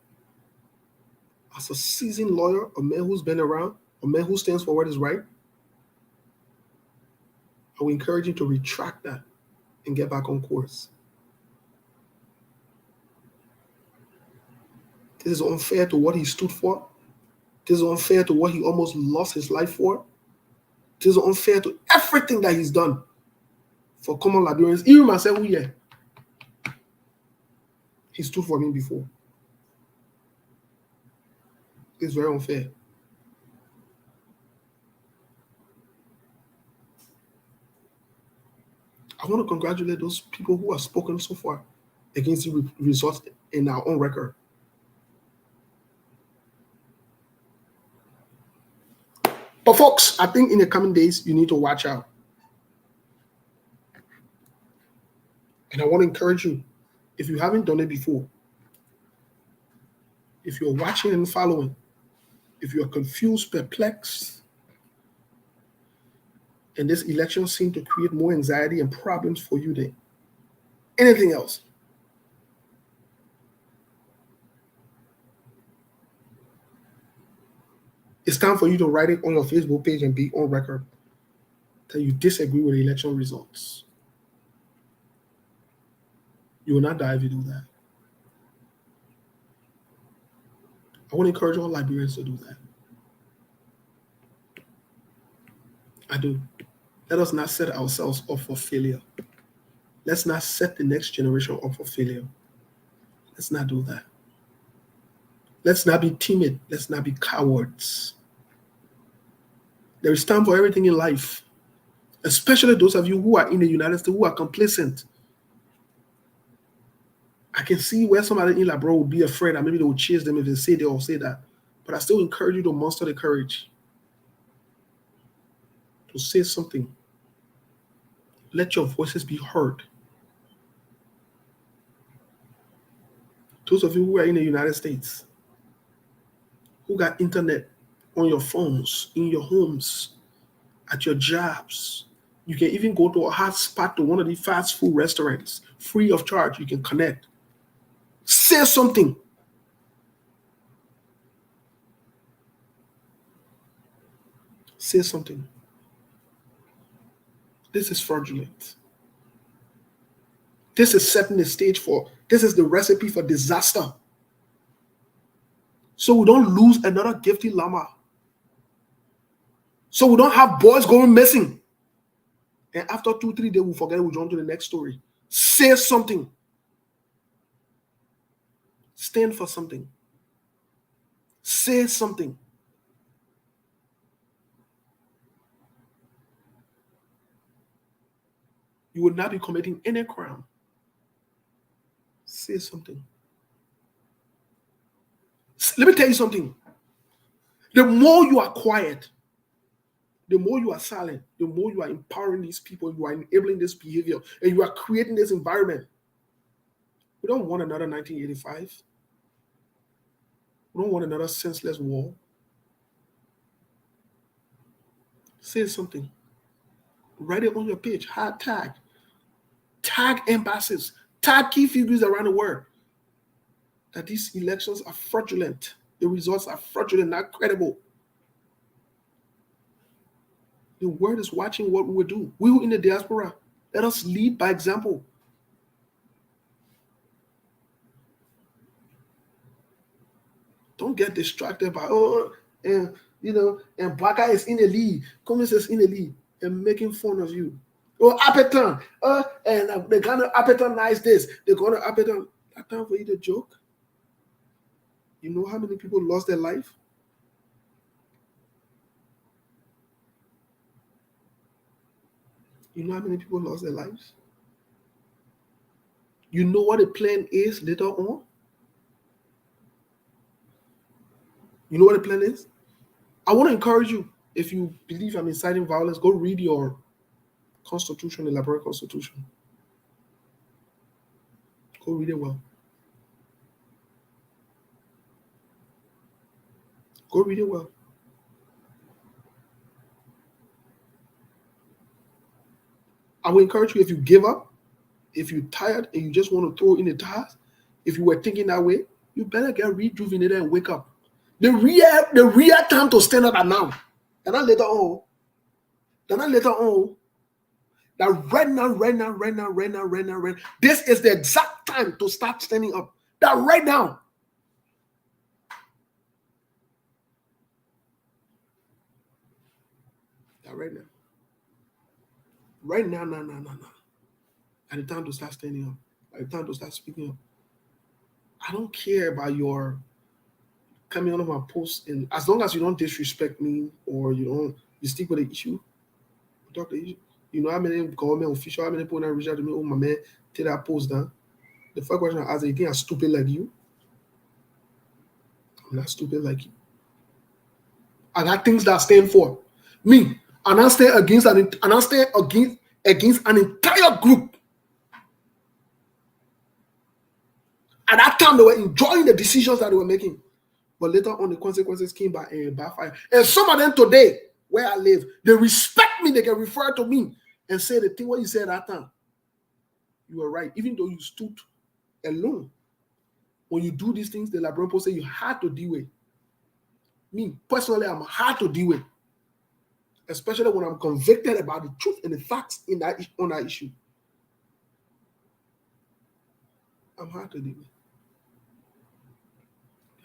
as a seasoned lawyer, a man who's been around, a man who stands for what is right, I will encourage him to retract that and get back on course. This is unfair to what he stood for. This is unfair to what he almost lost his life for. This is unfair to everything that he's done for common Liberians. Even myself, he stood for me before. It's very unfair. I want to congratulate those people who have spoken so far against the results in our own record. But folks, I think in the coming days, you need to watch out. And I want to encourage you, if you haven't done it before, if you're watching and following, if you're confused, perplexed, and this election seems to create more anxiety and problems for you than anything else, it's time for you to write it on your Facebook page and be on record that you disagree with the election results. You will not die if you do that. I want to encourage all Liberians to do that. I do. Let us not set ourselves up for failure. Let's not set the next generation up for failure. Let's not do that. Let's not be timid. Let's not be cowards. There is time for everything in life, especially those of you who are in the United States who are complacent. I can see where somebody in Labrador will be afraid and maybe they will chase them if they say they or say that. But I still encourage you to muster the courage to say something. Let your voices be heard. Those of you who are in the United States, who got internet on your phones, in your homes, at your jobs, you can even go to a hot spot to one of the fast food restaurants, free of charge. You can connect. Say something. Say something. This is fraudulent. This is setting the stage for, this is the recipe for disaster. So we don't lose another gifty llama. So we don't have boys going missing. And after 2-3 days, we'll forget it, we'll jump to the next story. Say something. Stand for something. Say something. You will not be committing any crime. Say something. Let me tell you something. The more you are quiet, the more you are silent, the more you are empowering these people, you are enabling this behavior, and you are creating this environment. We don't want another 1985. We don't want another senseless war. Say something. Write it on your page. Hashtag. Tag embassies. Tag key figures around the world. That these elections are fraudulent. The results are fraudulent, not credible. The world is watching what we will do. We in the diaspora, let us lead by example. Don't get distracted by, and Baka is in the lead, Cummins is in the lead, and making fun of you. Appeton, and they're gonna appetonize this. They're gonna appeton. That time for you to joke. You know how many people lost their life? You know how many people lost their lives? You know what the plan is later on? You know what the plan is? I want to encourage you, if you believe I'm inciting violence, go read your constitution, the Liberal Constitution. Go read it well. Go read it well. I will encourage you, if you give up, if you're tired and you just want to throw in the towels, if you were thinking that way, you better get rejuvenated and wake up. The real time to stand up are now. And not later on. Then not later on. That right now. This is the exact time to start standing up. That right now. That right now. Right now. At the time to start standing up. At the time to start speaking up. I don't care about your coming on my post, and as long as you don't disrespect me or you stick with the issue, talk the issue. You know how many government officials, how many people that reach out to me, oh my man, take that post down. The first question I ask is, you think I'm stupid like you? I'm not stupid like you. I got things that I stand for. Me, and I stand against against an entire group. At that time, they were enjoying the decisions that they were making. But later on, the consequences came by fire. And some of them today, where I live, they respect me. They can refer to me and say the thing what you said at that time. You were right. Even though you stood alone. When you do these things, the Liberal people say you had to deal with. Me, personally, I'm hard to deal with. Especially when I'm convicted about the truth and the facts on that issue. I'm hard to deal with.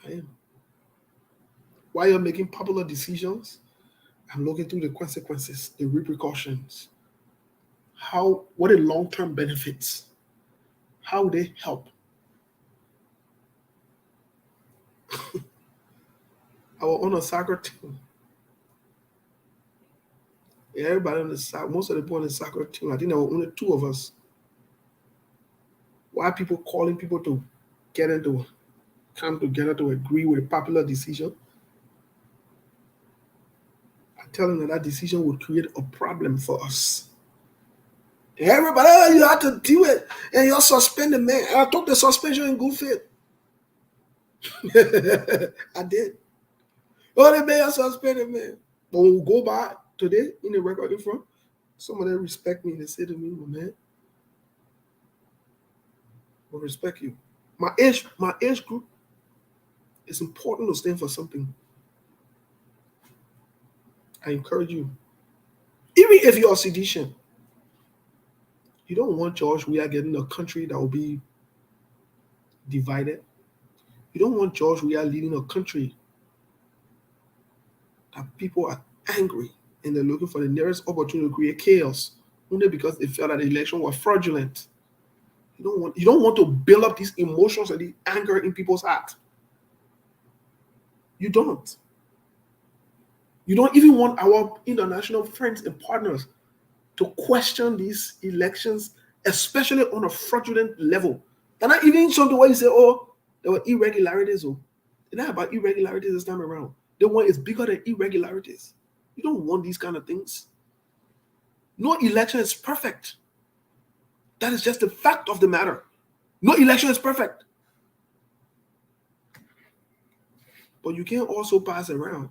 I am. While you're making popular decisions, I'm looking through the consequences, the repercussions. What are long-term benefits? How they help? Our own soccer team. Yeah, everybody on the side, most of the people on the soccer team, I think there were only two of us. Why are people calling people to come together to agree with a popular decision? I'm telling them that decision would create a problem for us. Everybody, you have to do it, and you're suspended, man. I took the suspension in good faith. I did. Oh, they made us suspended, man. But when we go by today in the record in front, some of them respect me and they say to me, man, I respect you. My age group, it's important to stand for something. I encourage you. Even if you're a seditious, you don't want George we are getting a country that will be divided. You don't want George we are leading a country that people are angry and they're looking for the nearest opportunity to create chaos only because they felt that the election was fraudulent. You don't want to build up these emotions and the anger in people's hearts. You don't. You don't even want our international friends and partners to question these elections, especially on a fraudulent level. They're not even something where you say, oh, there were irregularities. Oh, they're not about irregularities this time around. The one is bigger than irregularities. You don't want these kind of things. No election is perfect. That is just the fact of the matter. No election is perfect. But you can also pass around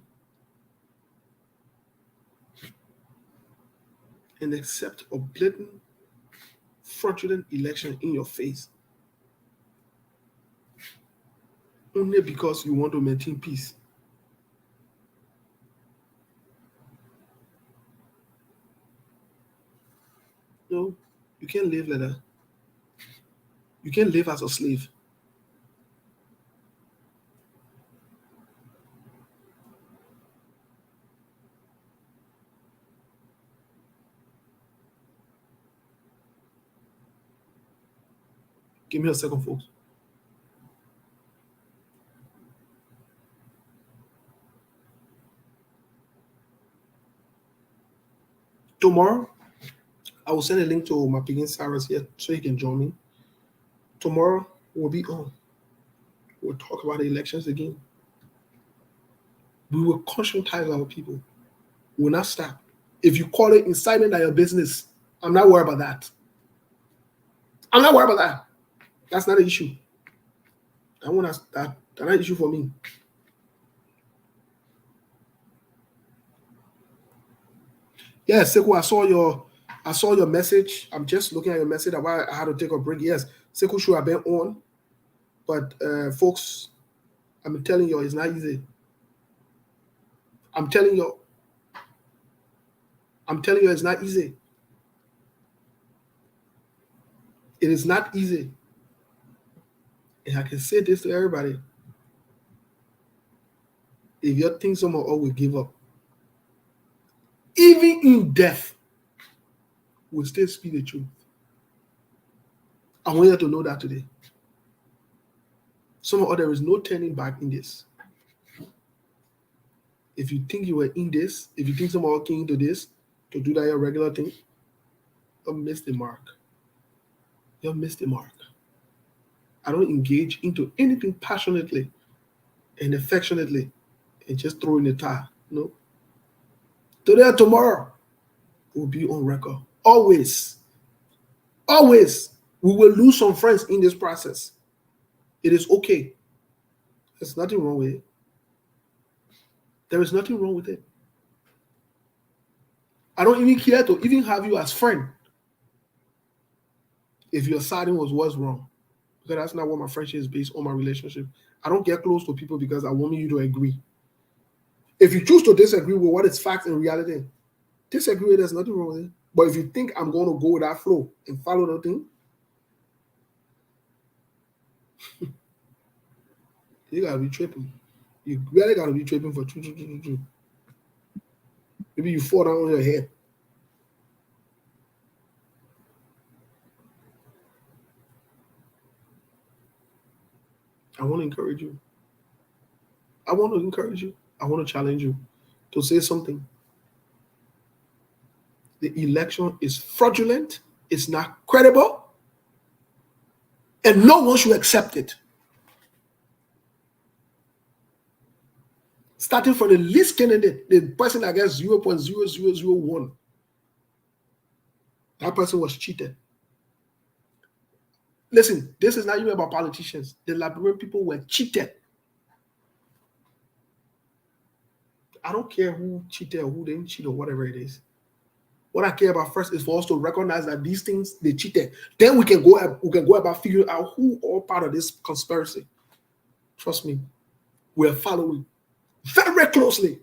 and accept a blatant, fraudulent election in your face only because you want to maintain peace. No, you can't live like that. You can't live as a slave. Give me a second, folks. Tomorrow, I will send a link to my Pigin Cyrus here so you can join me. Tomorrow, we'll be on. We'll talk about the elections again. We will conscientize our people. We will not stop. If you call it incitement at your business, I'm not worried about that. I'm not worried about that. That's not an issue. That's not an issue for me. Yeah, Sekou, I saw your message. I'm just looking at your message. Why I had to take a break. Yes, Sekou should have been on, but folks, I'm telling you, it's not easy. I'm telling you, it's not easy. It is not easy. And I can say this to everybody. If you think someone always give up, even in death, we'll still speak the truth. I want you to know that today. Somehow there is no turning back in this. If you think you were in this, if you think someone came into this to do that your regular thing, you'll miss the mark. You'll miss the mark. I don't engage into anything passionately and affectionately and just throw in the towel. No. Today or tomorrow will be on record. Always. Always. We will lose some friends in this process. It is okay. There's nothing wrong with it. There is nothing wrong with it. I don't even care to even have you as friend if your siding was what's wrong. Because that's not what my friendship is based on, my relationship. I don't get close to people because I want you to agree. If you choose to disagree with what is fact and reality, disagree with it, there's nothing wrong with it. But if you think I'm going to go with that flow and follow the thing, you gotta be tripping. You really gotta be tripping for true. Maybe you fall down on your head. I want to encourage you. I want to encourage you. I want to challenge you to say something. The election is fraudulent. It's not credible. And no one should accept it. Starting from the least candidate, the person that gets 0.0001, that person was cheated. Listen, this is not even about politicians. The Liberian people were cheated. I don't care who cheated or who didn't cheat or whatever it is. What I care about first is for us to recognize that these things, they cheated. Then we can go about figuring out who all part of this conspiracy. Trust me, we're following very closely.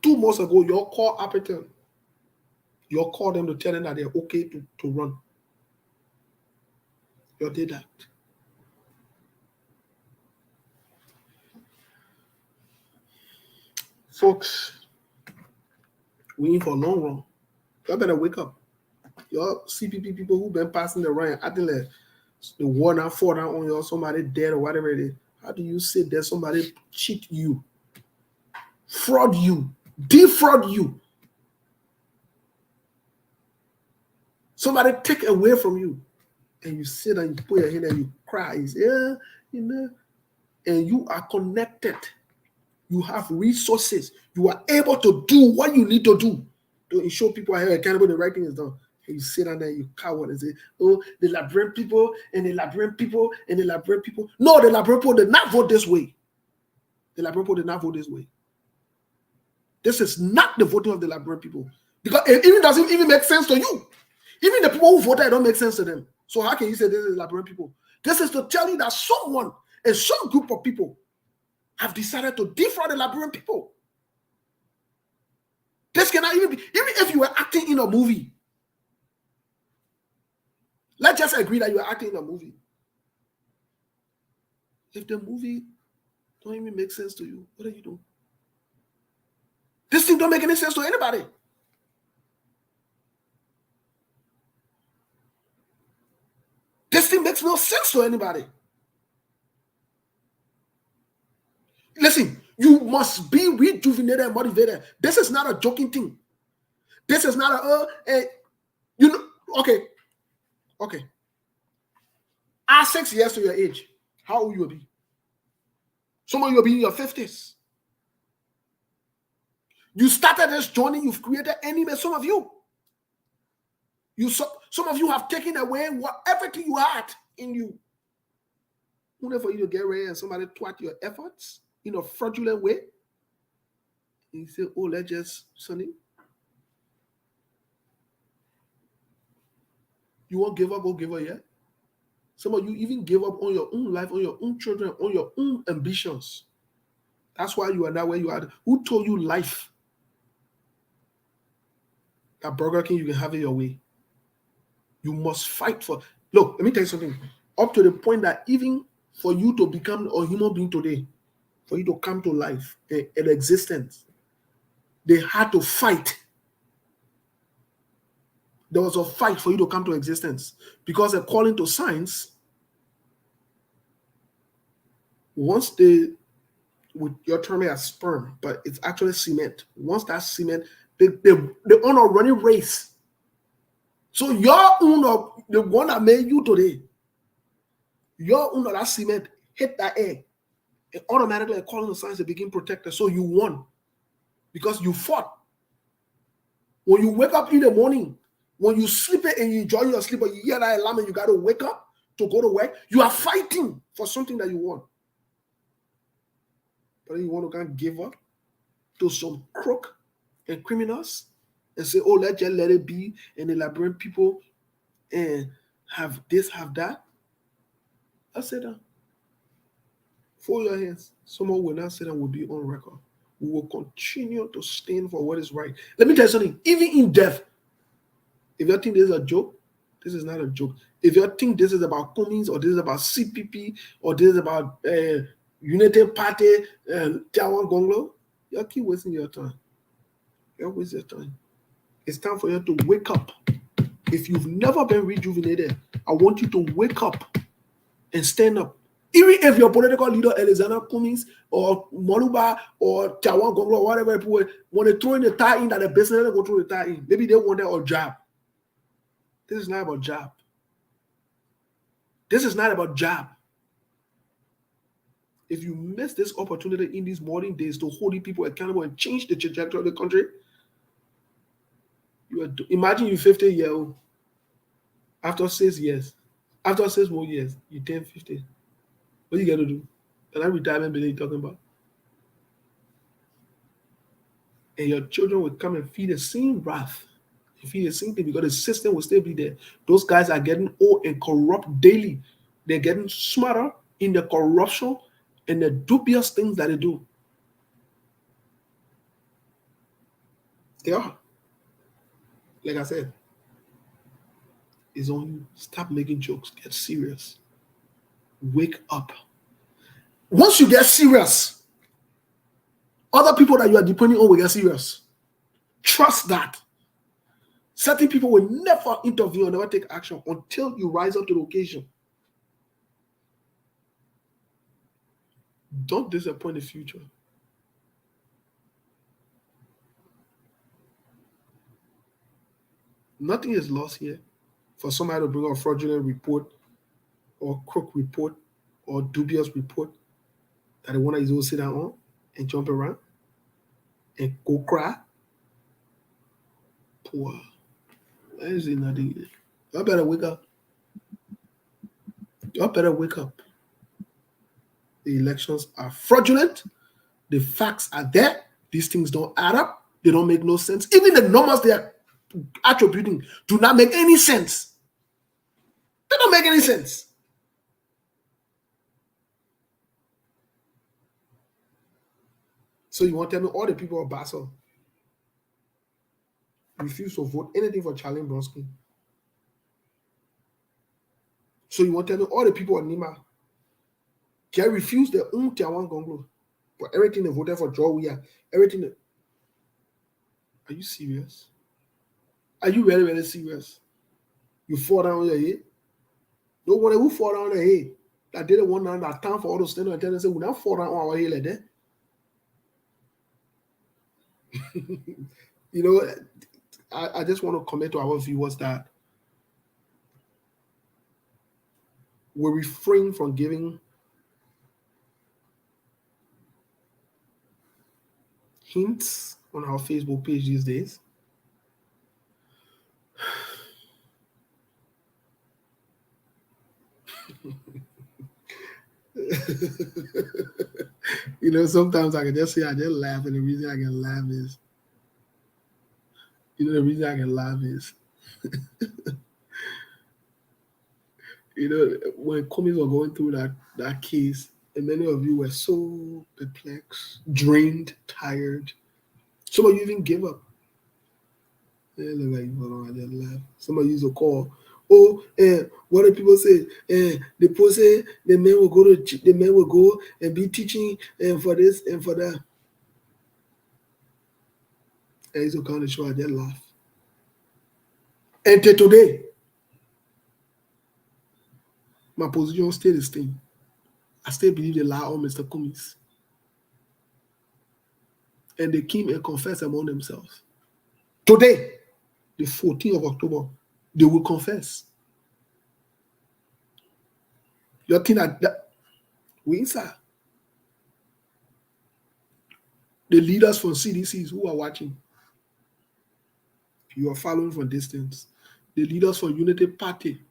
2 months ago, your call applicant, you called them to tell them that they're okay to run. You did that. Folks, we in for a long run. Y'all better wake up. Y'all CPP people who've been passing the run, acting like the war now fall down on y'all, somebody dead or whatever it is. How do you sit there, somebody cheat you, fraud you, defraud you? Somebody take away from you, and you sit and you put your hand and you cry. You say, yeah, you know, and you are connected. You have resources. You are able to do what you need to do to ensure people are held accountable. The right thing is done. And you sit down there, you coward and say, oh, the Liberian people and the Liberian people and the Liberian people. No, the Liberian people did not vote this way. The Liberian people did not vote this way. This is not the voting of the Liberian people. Because it even doesn't even make sense to you. Even the people who voted, it don't make sense to them. So how can you say this is the Liberian people? This is to tell you that someone, and some group of people, have decided to defraud the Liberian people. This cannot even be, even if you were acting in a movie. Let's just agree that you are acting in a movie. If the movie don't even make sense to you, what are you doing? This thing don't make any sense to anybody. This thing makes no sense to anybody. Listen, you must be rejuvenated and motivated. This is not a joking thing. This is not you know, okay. Add 6 years to your age. How old you will be? Some of you will be in your 50s. You started this journey, you've created enemies. Some of you have taken away everything you had in you. Only for you to get ready and somebody twat your efforts in a fraudulent way. And you say, oh, let's just, Sonny. You won't give up, go give up yet. Some of you even give up on your own life, on your own children, on your own ambitions. That's why you are not where you are. Who told you life? That Burger King, you can have it your way. You must fight for. Look, let me tell you something. Up to the point that even for you to become a human being today, for you to come to life, an existence, they had to fight. There was a fight for you to come to existence. Because according to science, once with your term as sperm, but it's actually cement. Once that cement, they on a running race. So your own, the one that made you today, your own, that cement hit that egg, and automatically according to science, they begin protected. So you won because you fought. When you wake up in the morning, when you sleep and you enjoy your sleep, or you hear that alarm and you got to wake up to go to work, you are fighting for something that you want. But then you want to kind of give up to some crook and criminals and say, oh, let's just let it be, and elaborate people and have this, have that. I said that. Fold your hands. Someone will not say that will be on record. We will continue to stand for what is right. Let me tell you something. Even in death, if you think this is a joke, this is not a joke. If you think this is about Cummins, or this is about CPP, or this is about United Party, Tiawan Gonglo, you keep wasting your time. You waste your time. It's time for you to wake up. If you've never been rejuvenated, I want you to wake up and stand up. Even if your political leader, Alexander Cummins, or Moluba, or Tiawan Gonglo, or whatever people want to throw in the tie in that the business go through the tie in. Maybe they want their job. This is not about job. This is not about job. If you miss this opportunity in these modern days to hold people accountable and change the trajectory of the country, imagine you're 50-year-old. After 6 years, after 6 more years, you turn 50. What you got to do? And that retirement bill you're talking about. And your children will come and feed the same wrath. Feed the same thing because the system will still be there. Those guys are getting old and corrupt daily. They're getting smarter in the corruption and the dubious things that they do. They are. Like I said, it's on you. Stop making jokes. Get serious. Wake up. Once you get serious, other people that you are depending on will get serious. Trust that. Certain people will never intervene or never take action until you rise up to the occasion. Don't disappoint the future. Nothing is lost here. For somebody to bring a fraudulent report or crook report or dubious report that they want to sit down on and jump around and go cry. Poor. Why is it nothing here? Y'all better wake up. Y'all better wake up. The elections are fraudulent. The facts are there. These things don't add up. They don't make no sense. Even the numbers they are attributing do not make any sense. They don't make any sense. So you want to tell me all the people of Basel refuse to vote anything for Charlie Bronski? So you want to tell me all the people of Nima can refuse their own Tiawan Gonglo for everything they voted for Joe everything? Are you serious? Are you really, really serious? You fall down on your head? No one who fall down on their head that didn't want that time for all those stand and tell them say, we not fall down on our head like that. You know, I just want to commit to our viewers that we refrain from giving hints on our Facebook page these days. Sometimes I can just say I just laugh, and the reason I can laugh is, when Commies were going through that case, and many of you were so perplexed, drained, tired. Some of you even gave up. Look like I just laugh. Some of you used to call. Oh, what do people say? The post say the men will go and be teaching for this and for that. I used to come on the show, I just laugh. And till today, my position still the same. I still believe they lie on Mr. Cummings. And they came and confessed among themselves. Today, the 14th of October, they will confess. You think that we inside. The leaders from CDCs who are watching, you are following from distance. The leaders from Unity Party,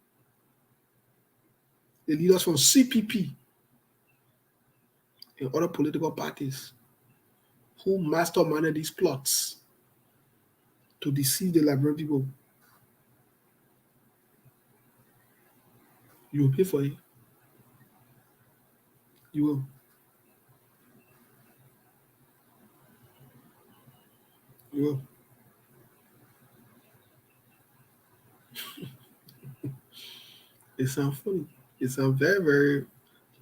the leaders from CPP, and other political parties who masterminded these plots to deceive the Liberian people. You will pay for it. You will. You will. It sounds funny. It sounds very, very.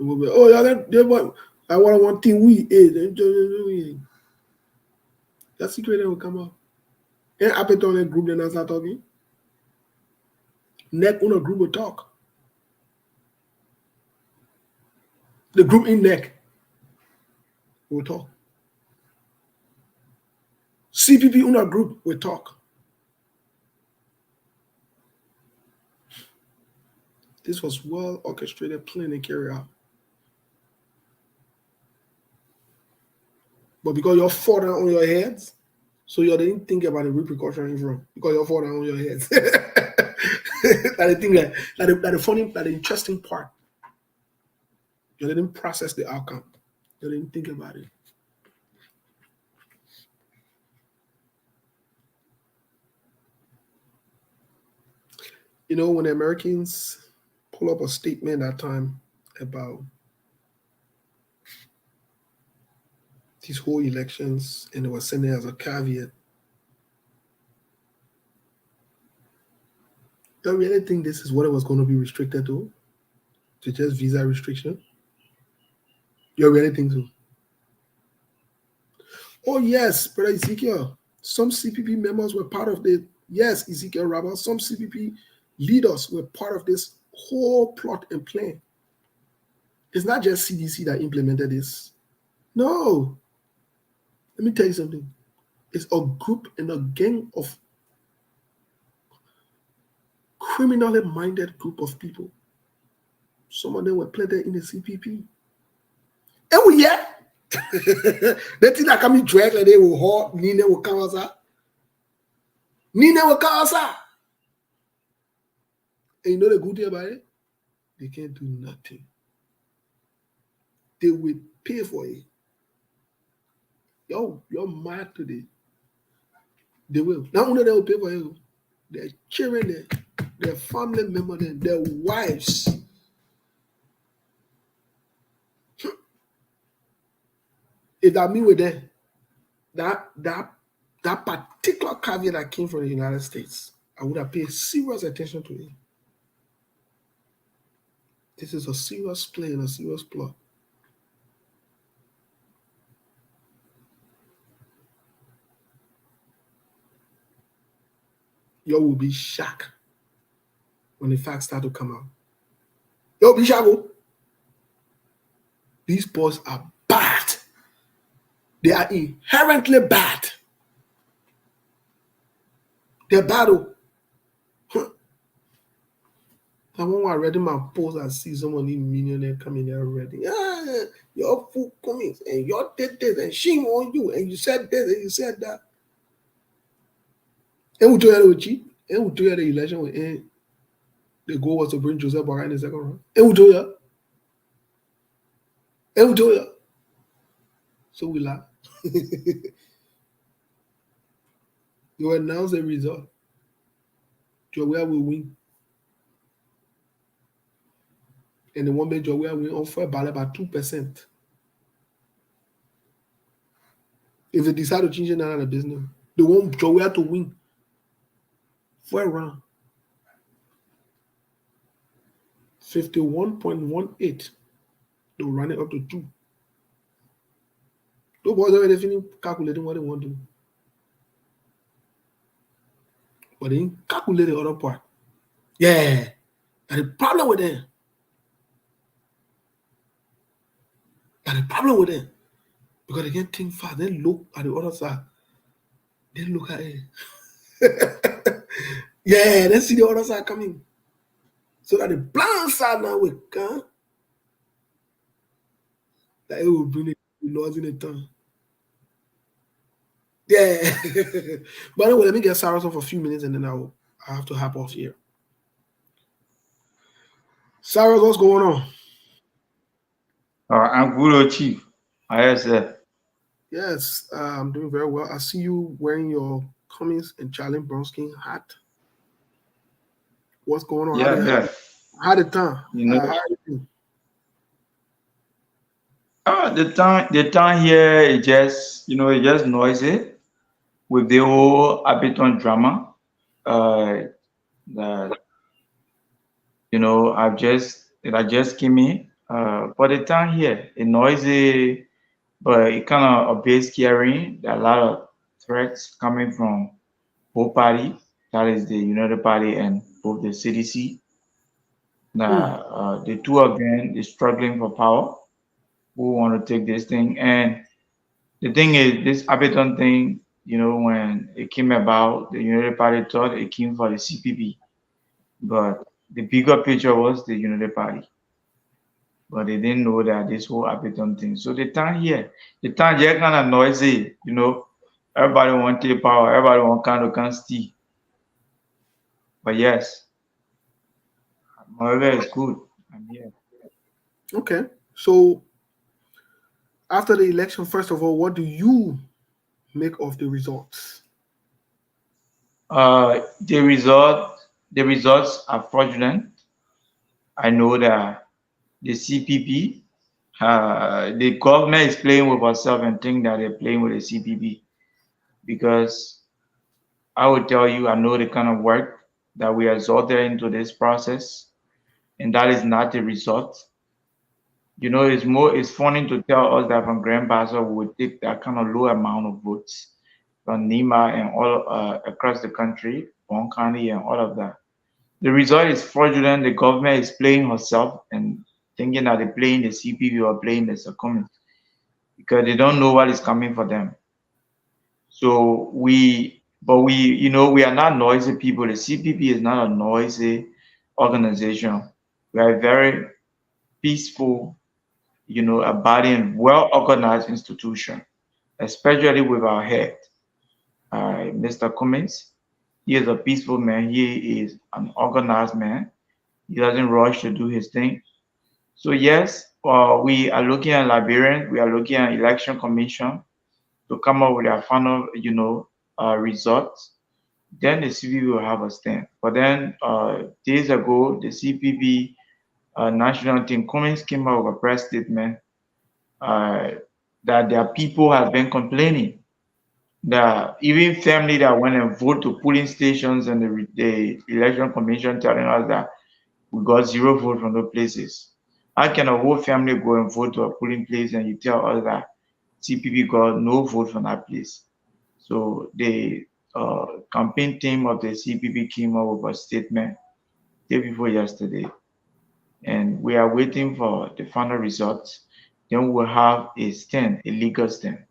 Oh, yeah, I want one thing we ate. That secret will come out. And I put on a group, then I start talking. Neck on a group will talk. The group in neck will talk. CPP on a group will talk. This was well orchestrated, planned, and carried out. But because you're fall down on your heads, so you didn't think about the repercussion from because you're fall down on your heads. That the interesting part. You didn't process the outcome. You didn't think about it. When the Americans pull up a statement that time about these whole elections, and they were sending as a caveat, you really think this is what it was going to be restricted to just visa restriction? You really think so? Oh yes, Brother Ezekiel. Some CPP members were part of the Ezekiel Rabba. Some CPP leaders were part of this whole plot and plan. It's not just CDC that implemented this. No. Let me tell you something. It's a group and a gang of criminally minded group of people. Some of them were planted in the CPP. And we they think that can be dragged like they will hold, Nina will come outside. Nina will come outside. And you know the good thing about it? They can't do nothing. They will pay for it. Yo, you're mad today. They will. Not only they will pay for it, their children, their family members, their wives. If that mean with them, that particular caveat that came from the United States, I would have paid serious attention to it. This is a serious play and a serious plot. You will be shocked when the facts start to come out. You'll be shocked. These boys are bad. They are inherently bad. They're bad. I want I read in my post, I see somebody millionaire coming there already. Ah, your food coming and your did this and shame on you and you said this and you said that. And we do that with cheap. And we do that the election with the goal was to bring Joseph Boga in the second round. And we do that. And we do that. So we laugh. You announce the result. Joel will win. And the one made Joel win on for about 2%. If they decide to change it out of the business, they want Joel to win for a round. 51.18. They'll run it up to 2. Those boys already finished calculating what they want to do. But they didn't calculate the other part. Yeah. And the problem with them. And the problem with them. Because they can't think fast. They look at the other side. They look at it. Yeah, they see the other side coming. So that the blind side now will come. That it will bring the laws in the tongue. Yeah. But anyway, let me get Sarah off for a few minutes and then I have to hop off here. Sarah, what's going on? I'm good, Chief. Yes, sir. Yes, I'm doing very well. I see you wearing your Cummins and Charlie Bronsky hat. What's going on? Yeah, yeah. How the time? You know, How are you? the time here is just, it's just noisy with the whole Abiton drama. Uh, that I just came in. But the time here, it noisy, but it kind of a bit scary. There are a lot of threats coming from both party, that is the United Party and both the CDC. Hmm. That the two of them is struggling for power. Who want to take this thing? And the thing is, this Abeton thing, when it came about, the United Party thought it came for the CPP, but the bigger picture was the United Party. But they didn't know that this whole Abeton thing. So the town here kind of noisy. Everybody want to take power, everybody want kind of can steal. But yes, however, it's good. I'm here. Okay. So after the election, first of all, what do you make of the results? The results are fraudulent. I know that the CPP, the government is playing with herself and think that they're playing with the CPP because I will tell you, I know the kind of work that we exalted into this process, and that is not the result. It's funny to tell us that from Grand Bassa we would take that kind of low amount of votes from Nima and all across the country, Bon County and all of that. The result is fraudulent. The government is playing herself and thinking that they're playing the CPP or playing the Succumbs because they don't know what is coming for them. We are not noisy people. The CPP is not a noisy organization. We are a very peaceful, a body and well organized institution, especially with our head, Mr. Cummins. He is a peaceful man. He is an organized man. He doesn't rush to do his thing. So yes, we are looking at Liberian. We are looking at election commission to come up with their final, results. Then the CPP will have a stand. But then days ago, the CPP national team Cummins came out with a press statement uh, that their people have been complaining that even family that went and vote to polling stations and the election commission telling us that we got zero vote from those places. How can a whole family go and vote to a polling place and you tell us that CPP got no vote from that place? So the campaign team of the CPP came up with a statement day before yesterday, and we are waiting for the final results. Then we'll have a stand, a legal stand.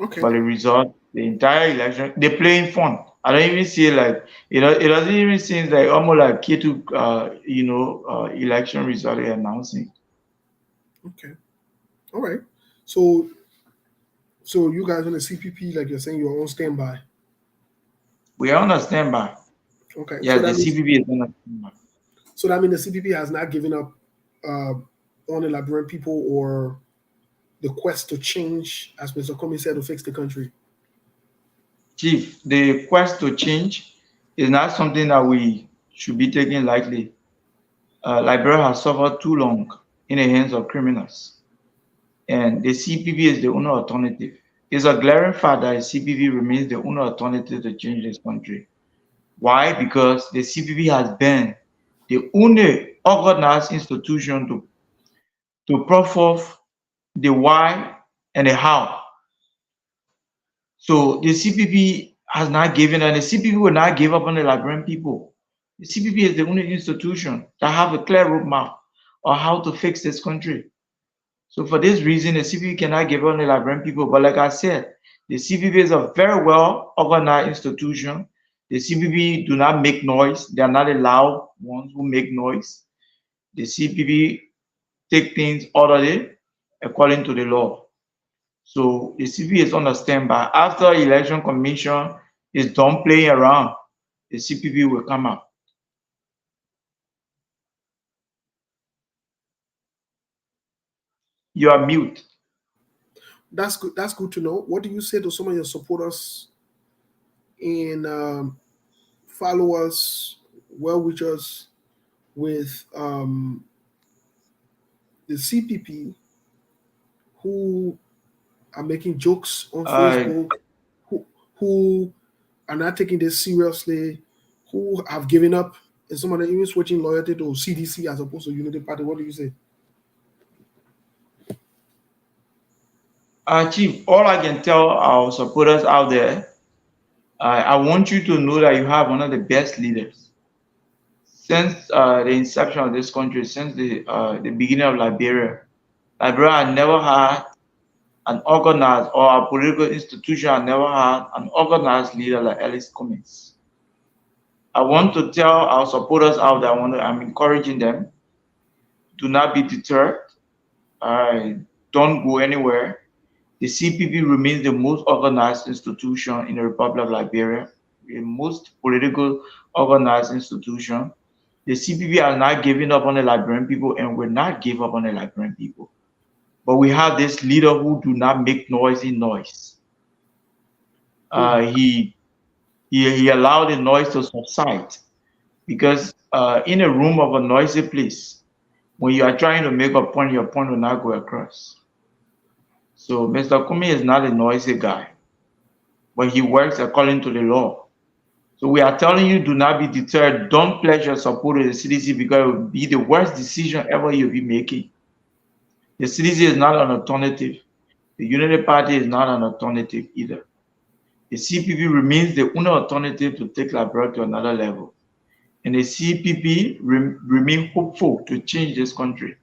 Okay. But the result The entire election, they're playing fun. I don't even see it like it doesn't even seem like almost like K2 election result they're announcing. Okay. All right. So so you guys on the CPP, like you're saying, you're on standby. We are on a standby. Okay. So Yes, the that means CPP is on a standby. the CPP has not given up uh, on the Liberian people or the quest to change, as Mr. Comey said, to fix the country. Chief, the quest to change is not something that we should be taking lightly. Liberia has suffered too long in the hands of criminals, and the CPP is the only alternative. It's a glaring fact that the CPP remains the only alternative to change this country. Why? Because the CPP has been the only organized institution to put forth the why and the how. So the CPP has not given, and the CPP will not give up on the Liberian people. The CPP is the only institution that have a clear roadmap on how to fix this country. So for this reason, the CPP cannot give up on the Liberian people. But like I said, the CPP is a very well organized institution. The CPP do not make noise. They are not the loud ones who make noise. The CPP take things orderly according to the law. So the CPP is on a standby. After election commission is done playing around, the CPP will come out. You are mute. That's good. That's good to know. What do you say to some of your supporters and followers, well wishers with the CPP who are making jokes on Uh, Facebook, who are not taking this seriously, who have given up, and some of them even switching loyalty to CDC as opposed to Unity Party? What do you say? Chief, all I can tell our supporters out there, I want you to know that you have one of the best leaders. Since the inception of this country, since the beginning of Liberia, Liberia had never had an organized, or a political institution had never had an organized leader like Ellis Cummings. I want to tell our supporters out there, I'm encouraging them, do not be deterred. Don't go anywhere. The CPP remains the most organized institution in the Republic of Liberia, the most political organized institution. The CPP are not giving up on the Liberian people and will not give up on the Liberian people. But we have this leader who do not make noisy noise. Hmm. He allowed the noise to subside because in a room of a noisy place, when you are trying to make a point, your point will not go across. So Mr. Kumi is not a noisy guy, but he works according to the law. So we are telling you, do not be deterred. Don't pledge your support to the CDC because it will be the worst decision ever you'll be making. The CDC is not an alternative. The Unity Party is not an alternative either. The CPP remains the only alternative to take Liberia to another level. And the CPP remain hopeful to change this country.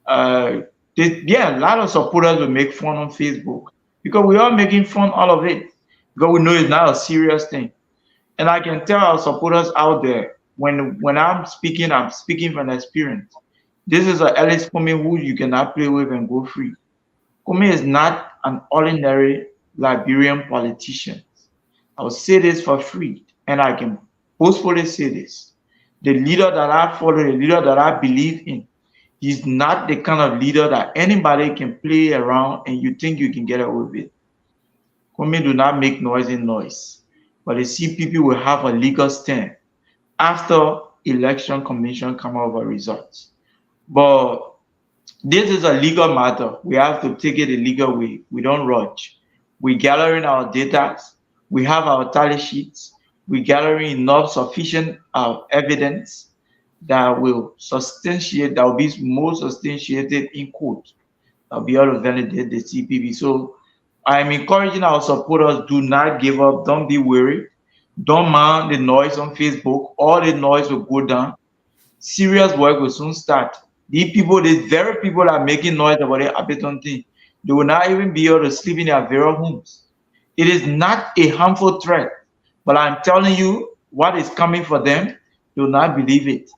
Uh, yeah, a lot of supporters will make fun on Facebook because we are making fun all of it because we know it's not a serious thing. And I can tell our supporters out there when I'm speaking from experience. This is a Alice Comey who you cannot play with and go free. Comey is not an ordinary Liberian politician. I'll say this for free, and I can boastfully say this. The leader that I follow, the leader that I believe in, he's not the kind of leader that anybody can play around and you think you can get away with it. Women do not make noise in noise, but the CPP will have a legal stand after election commission come out with results. But this is a legal matter. We have to take it the legal way. We don't rush. We gathering our data. We have our tally sheets. We gathering enough sufficient evidence that will substantiate, that will be more substantiated in court. That will be able to validate the CPP. So I'm encouraging our supporters, do not give up. Don't be worried. Don't mind the noise on Facebook. All the noise will go down. Serious work will soon start. These very people are making noise about the Abeton thing. They will not even be able to sleep in their very homes. It is not a harmful threat, but I'm telling you what is coming for them. Do not believe it.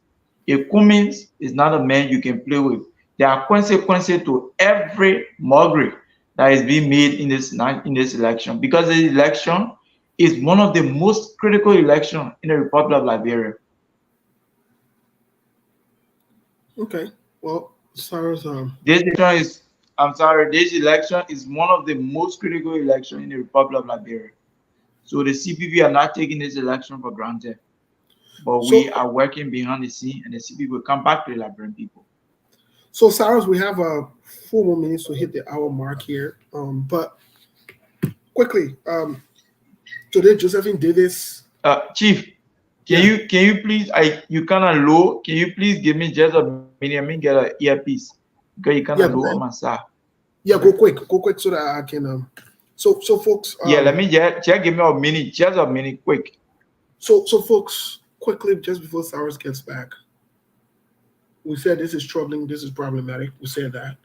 A Cummins is not a man you can play with. There are consequences to every mockery that is being made in this election, because this election is one of the most critical elections in the Republic of Liberia. Okay. Well, Cyrus, This election is, I'm sorry, this election is one of the most critical elections in the Republic of Liberia. So the CPP are not taking this election for granted, but we so are working behind the scene, and the CPP will come back to the Liberian people. so Cyrus, we have 4 more minutes to hit the hour mark here. But quickly, today Josephine Davis. Chief, Yeah, can you please, you kind of low? Can you please give me just a minute? I mean, get an earpiece because you kind of yeah, low on my side. yeah. Go quick, so that I can. So folks, Yeah, let me just give me just a minute, quick. so folks, quickly, just before Cyrus gets back, we said this is troubling, this is problematic. We said that.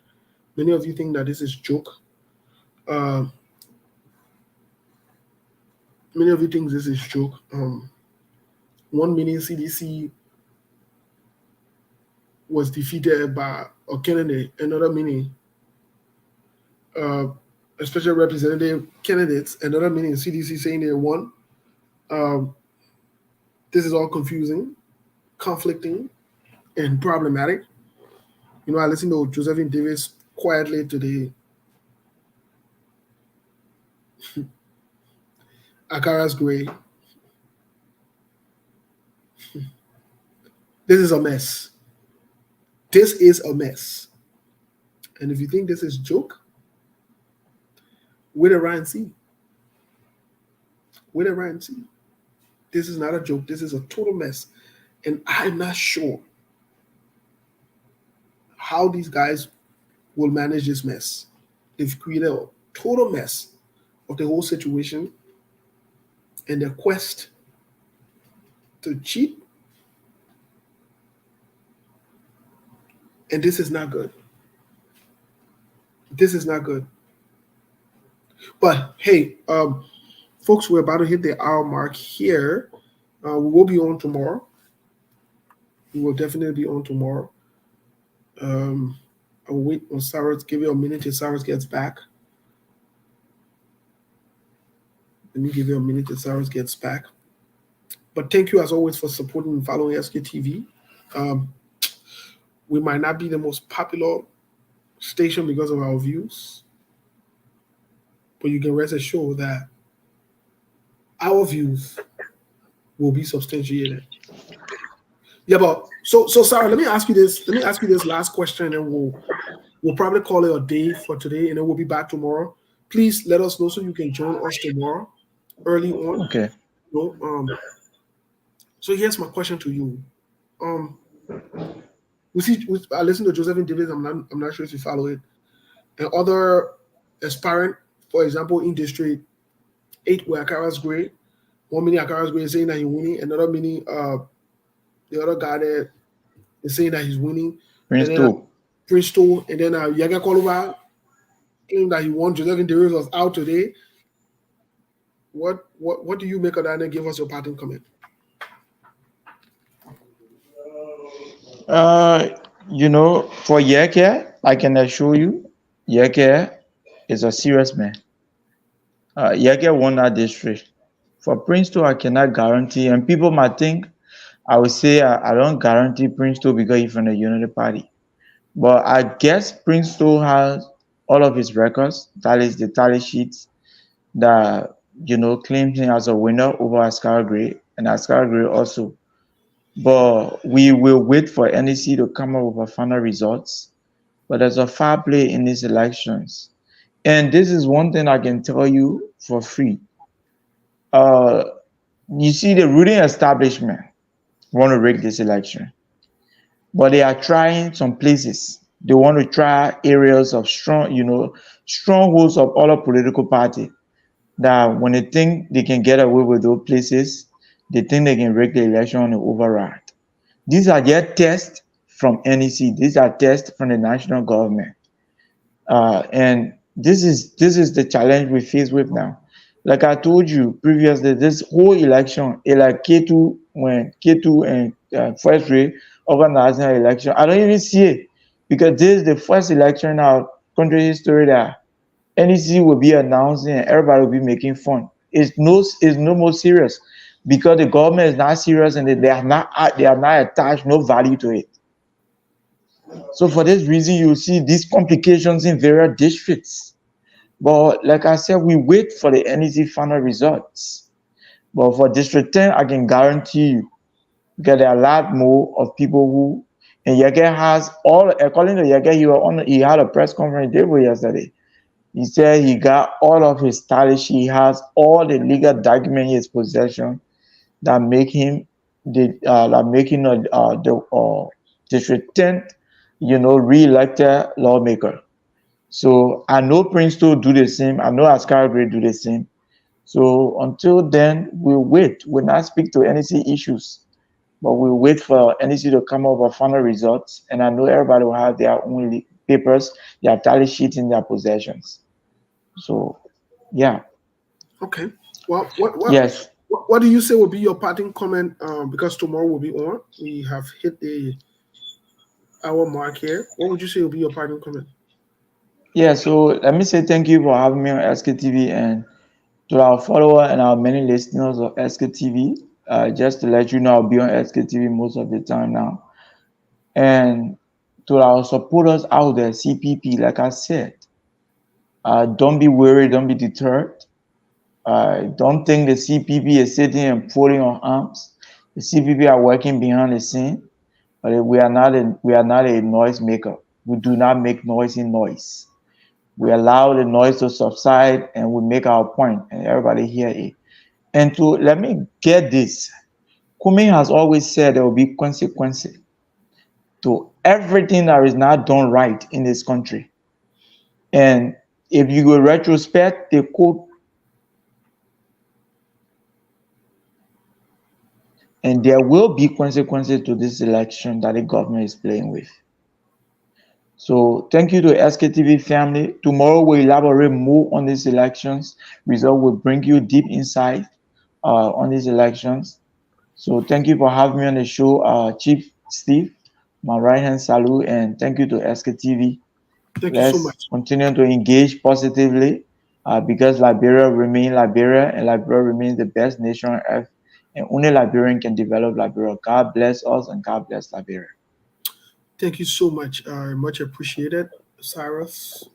Many of you think that this is joke. Uh, many of you think this is joke. 1 million CDC was defeated by a candidate, another mini, uh, especially representative candidates, another mini CDC saying they won. Um, this is all confusing, conflicting, and problematic. I listened to Josephine Davis quietly today. Akara's great. This is a mess. This is a mess. And if you think this is joke, wait around and see. Wait around and see. This is not a joke. This is a total mess. And I'm not sure how these guys will manage this mess. They've created a total mess of the whole situation, and their quest to cheat. And this is not good. This is not good. But hey, folks, we're about to hit the hour mark here. We will be on tomorrow. We will definitely be on tomorrow. I'll wait on Cyrus. Give you a minute till Cyrus gets back. Let me give you a minute till Cyrus gets back. But thank you as always for supporting and following SKTV. We might not be the most popular station because of our views, but you can rest assured that our views will be substantiated. Yeah, but so Sarah, let me ask you this. Let me ask you this last question, and we'll probably call it a day for today, and then we'll be back tomorrow. Please let us know so you can join us tomorrow early on. Okay. So here's my question to you. I listened to Josephine Davis. I'm not sure if you follow it, and other aspirant, for example, in District 8, where Akara's great. 1 minute Akara's great saying that he's winning. Another minute, the other guy that is saying that he's winning. Prince And then two. Prince 2, and then Yaga Koluba claimed that he won. Josephine Davis was out today. What do you make of that? And give us your parting comment. Uh, for Yeke, I can assure you, Yeke is a serious man. Yeke won that district. For Prince 2, I cannot guarantee, and people might think I would say I don't guarantee Prince 2 because he's from the Unity Party. But I guess Prince 2 has all of his records, that is the tally sheets that claims him as a winner over Ascar Gray, and Ascar Gray also. But we will wait for NEC to come up with a final results. But there's a fair play in these elections. And this is one thing I can tell you for free. You see, the ruling establishment want to rig this election, but they are trying some places. They want to try areas of strongholds of other political party, that when they think they can get away with those places, they think they can rig the election and override. These are their tests from NEC. These are tests from the national government. And this is the challenge we face with now. Like I told you previously, this whole election, like K2, when K2 and First Ray organizing an election, I don't even see it because this is the first election in our country history that NEC will be announcing and everybody will be making fun. It's no more serious because the government is not serious and they are not attached no value to it. So for this reason, you see these complications in various districts. But like I said, we wait for the NEC final results. But for District 10, I can guarantee you, because there are a lot more of people who, and Yege has all, according to Yege, he had a press conference yesterday. He said he got all of his tally sheet. He has all the legal document in his possession that make him the District 10th, re-elected lawmaker. So I know Princeton do the same. I know Askari Gray do the same. So until then, we'll wait. We'll not speak to NEC issues, but we'll wait for NEC to come up with final results. And I know everybody will have their own papers, their tally sheets in their possessions. So, yeah, Okay. Well, yes, what do you say will be your parting comment? Because tomorrow will be on. We have hit the hour mark here. What would you say will be your parting comment? yeah. So let me say thank you for having me on SKTV and to our follower and our many listeners of SKTV. Just to let you know, I'll be on SKTV most of the time now. And to our supporters out there, CPP, like I said, don't be worried, don't be deterred. Don't think the CPP is sitting and folding on arms. The CPP are working behind the scene, but we are not a noise maker. We do not make noise in noise. We allow the noise to subside and we make our point and everybody hear it. And to let me get this, Kumi has always said there will be consequences to everything that is not done right in this country. And if you go retrospect, the code, and there will be consequences to this election that the government is playing with. So thank you to SKTV family. Tomorrow we'll elaborate more on these elections. Result will bring you deep insight on these elections. So thank you for having me on the show, Chief Steve. My right hand salute and thank you to SKTV. Thank you so Let's much. continue to engage positively because Liberia remains Liberia and Liberia remains the best nation on earth. And only Liberian can develop Liberia. God bless us and God bless Liberia. Thank you so much. Much appreciated, Cyrus.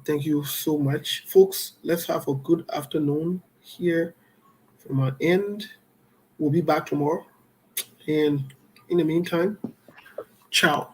Thank you so much, folks. Let's have a good afternoon here from our end. We'll be back tomorrow. And in the meantime, ciao.